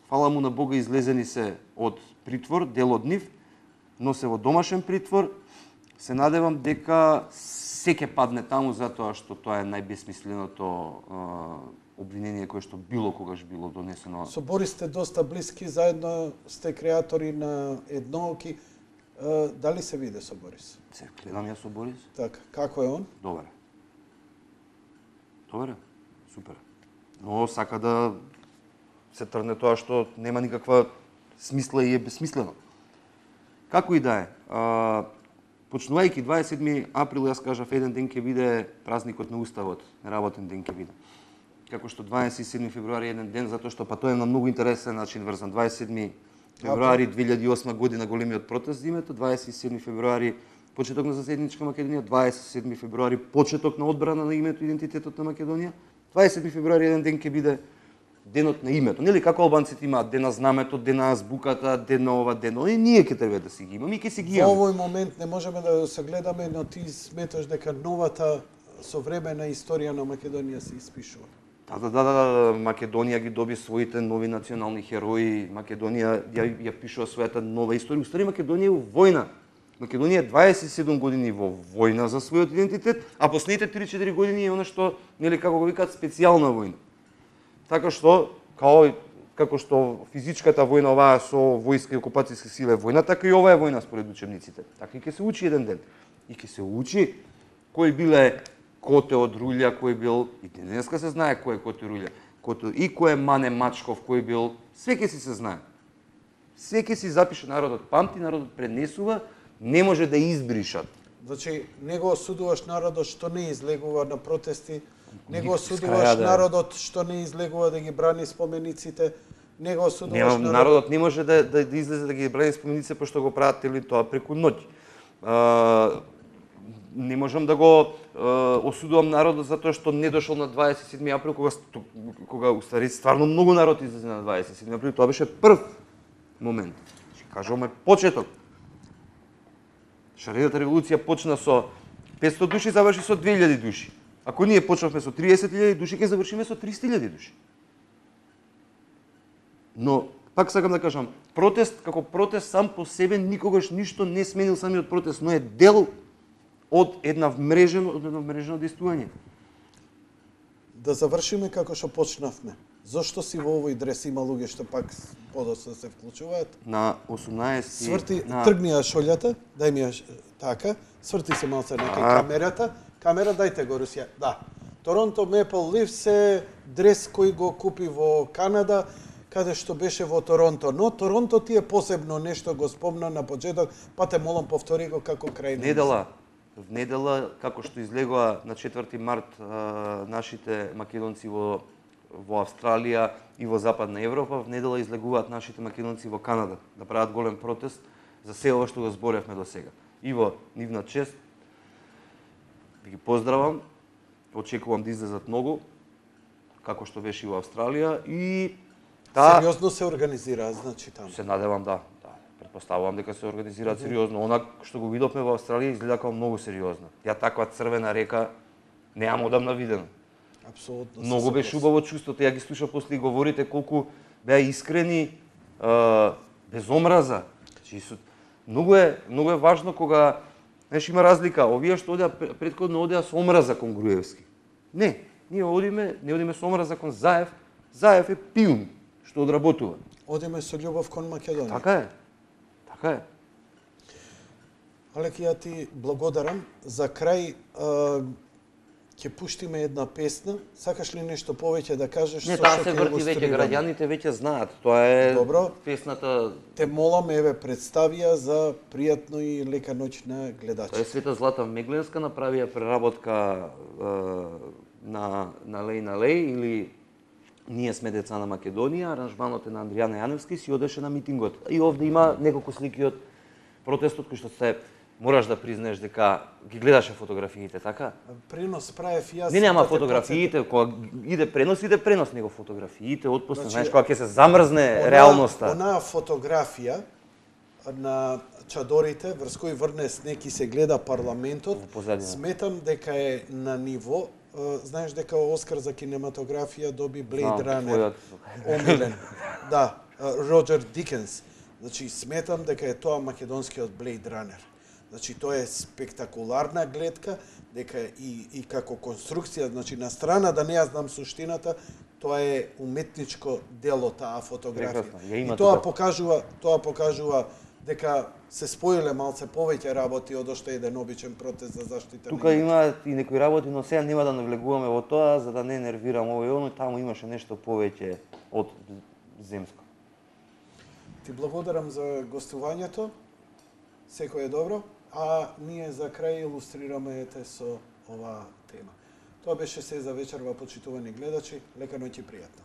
Фала му на Бога, излезени се од притвор, дел од нив, но се во домашен притвор. Се надевам дека се ќе падне таму затоа што тоа е најбесмисленото обвинение кое што било когаш било донесено. Со Борис сте доста блиски, заедно сте креатори на Еднооки. Дали се виде со Борис? Се гледам ја со Борис. Така, како е он? Добре. Добре, супер. Но сака да се трне тоа што нема никаква смисла и е бесмислено. Како и да е, почнувајќи 27 април, јас кажав, еден ден ќе биде празникот на Уставот, работен ден ќе биде. Како што 27 февруари е еден ден, затоа што па тоа е на многу интересен начин врзан. 27 февруари 2008 година големиот протест за името, 27 февруари почеток на заседничка Македонија, 27 февруари почеток на одбрана на името и идентитетот на Македонија. 27 февруари еден ден ќе биде денот на името. Нели како албанците имаат ден на знамето, ден на азбуката, ден на ова, ден на... И ние ќе треба да си ги имаме и ќе си ги имаме. Во овој момент не можеме да се гледаме, но ти сметаш дека новата современа историја на Македонија се испишува. Да, Македонија ги доби своите нови национални херои, Македонија ја пишува својата нова историја. Уствари Македонија е во војна. Македонија е 27 години во војна за својот идентитет, а последните 3-4 години е она што, нели како го викаат, специјална војна. Така што, како што физичката војна оваа со војска и окупацијски сили е војна, така и ова е војна според учебниците. Така и ќе се учи еден ден. И ќе се учи кој биле Коте од Рулја, кој бил, и денеска се знае кој е Коте Рулја, и кој е Мане Мачков, кој бил, све ќе си се знае. Све ќе си запише, народот памти, народот пренесува, не може да избришат. Значи, не го осудуваш народот што не излегува на протести, не го осудуваш народот што не излегува да ги брани спомениците, не го осудуваш народот не може да излезе да ги брани спомениците пошто го прават или тоа преку ноќ. Не можам да го осудувам народот затоа што не дошол на 27 април кога уствари стварно многу народ излезе на 27 април, тоа беше прв момент. Кажуваме почеток. Шаредната револуција почна со 500 души, заврши со 2000 души. Ако ние почнавме со 30.000 души, ќе завршиме со 300.000 души. Но, пак сакам да кажам, протест како протест сам по себе никогаш ништо не сменил самиот протест, но е дел од едно вмрежено действување. Да завршиме како што почнавме. Зошто си во овој дрес, има луѓе што пак подоцна се вклучуваат? На 18... Сврти, тргни ја шолјата, дај ми ја така, сврти се малце некај камерата. Камера, дајте го, Русија. Да. Торонто Maple Leafs е дрес кој го купи во Канада, каде што беше во Торонто. Но Торонто ти е посебно нешто, го спомна на почеток, па те молам повтори го како крај. В недела, како што излегува на 4 март нашите македонци во Австралија и во Западна Европа, в недела излегуваат нашите македонци во Канада да прават голем протест за се ова што го зборевме до сега. И во нивна чест ги поздравам, очекувам да излезат многу, како што беше и во Австралија и сериозно се организираат, значи таму. Се надевам да. Предпоставувам дека се организираат сериозно. Она што го видовме во Австралија изгледа како многу сериозно. Ја таква црвена река неам одамна видена. Апсолутно. Многу беше убаво чувството, ја ги слуша после и говорите колку беа искрени, без омраза. Многу е важно кога има разлика, овие што одеа претходно одеа со омраза кон Груевски. Не одиме со омраза кон Заев. Заев е пиун што одработува. Одиме со љубов кон Македонија. Така е. Алеки, ја ти благодарам. За крај, ќе пуштиме една песна. Сакаш ли нешто повеќе да кажеш? Не, со таа што се ќе врти веќе, илустрираме? граѓаните веќе знаат. Тоа е Добро. песната. Те молам, еве, представија за пријатно и лека ноќ на гледачите. Тоа е Света Злата Мегленска, направија преработка на Лей или Ние сме деца на Македонија, аранжманот е на Андријана Јаневски, си одеше на митингот. И овде има неколку слики од протестот кои што се мораш да признаеш дека ги гледаше фотографиите, така? Пренос правев јас. Не, нема да те фотографиите, кога иде пренос, него фотографиите, отпусне, Значи, знаеш, кога ќе се замрзне Она- реалноста. Онаа фотографија на чадорите врз кој врне снег и се гледа парламентот, Во позадина. сметам дека е на ниво. Знаеш дека Оскар за кинематографија доби Blade Знам, Runner. твојот. Омилен. Да, Роджер Дикенс. Значи, сметам дека е тоа македонскиот Blade Runner. Значи, тоа е спектакуларна гледка, дека и како конструкција, значи, на страна да не ја знам суштината, тоа е уметничко дело таа фотографија. Прекрасно, ја И има тоа тука. покажува дека се споиле малце повеќе работи од ошто еден обичен протест за заштита. Тука има и некои работи, но сега нема да навлегуваме во тоа, за да не нервирам овој и оној, таму имаше нешто повеќе од земско. Ти благодарам за гостувањето. Секој е добро, а ние за крај илустрираме ете со оваа тема. Тоа беше се за вечерва, почитувани гледачи. Лека ноќ и пријатно.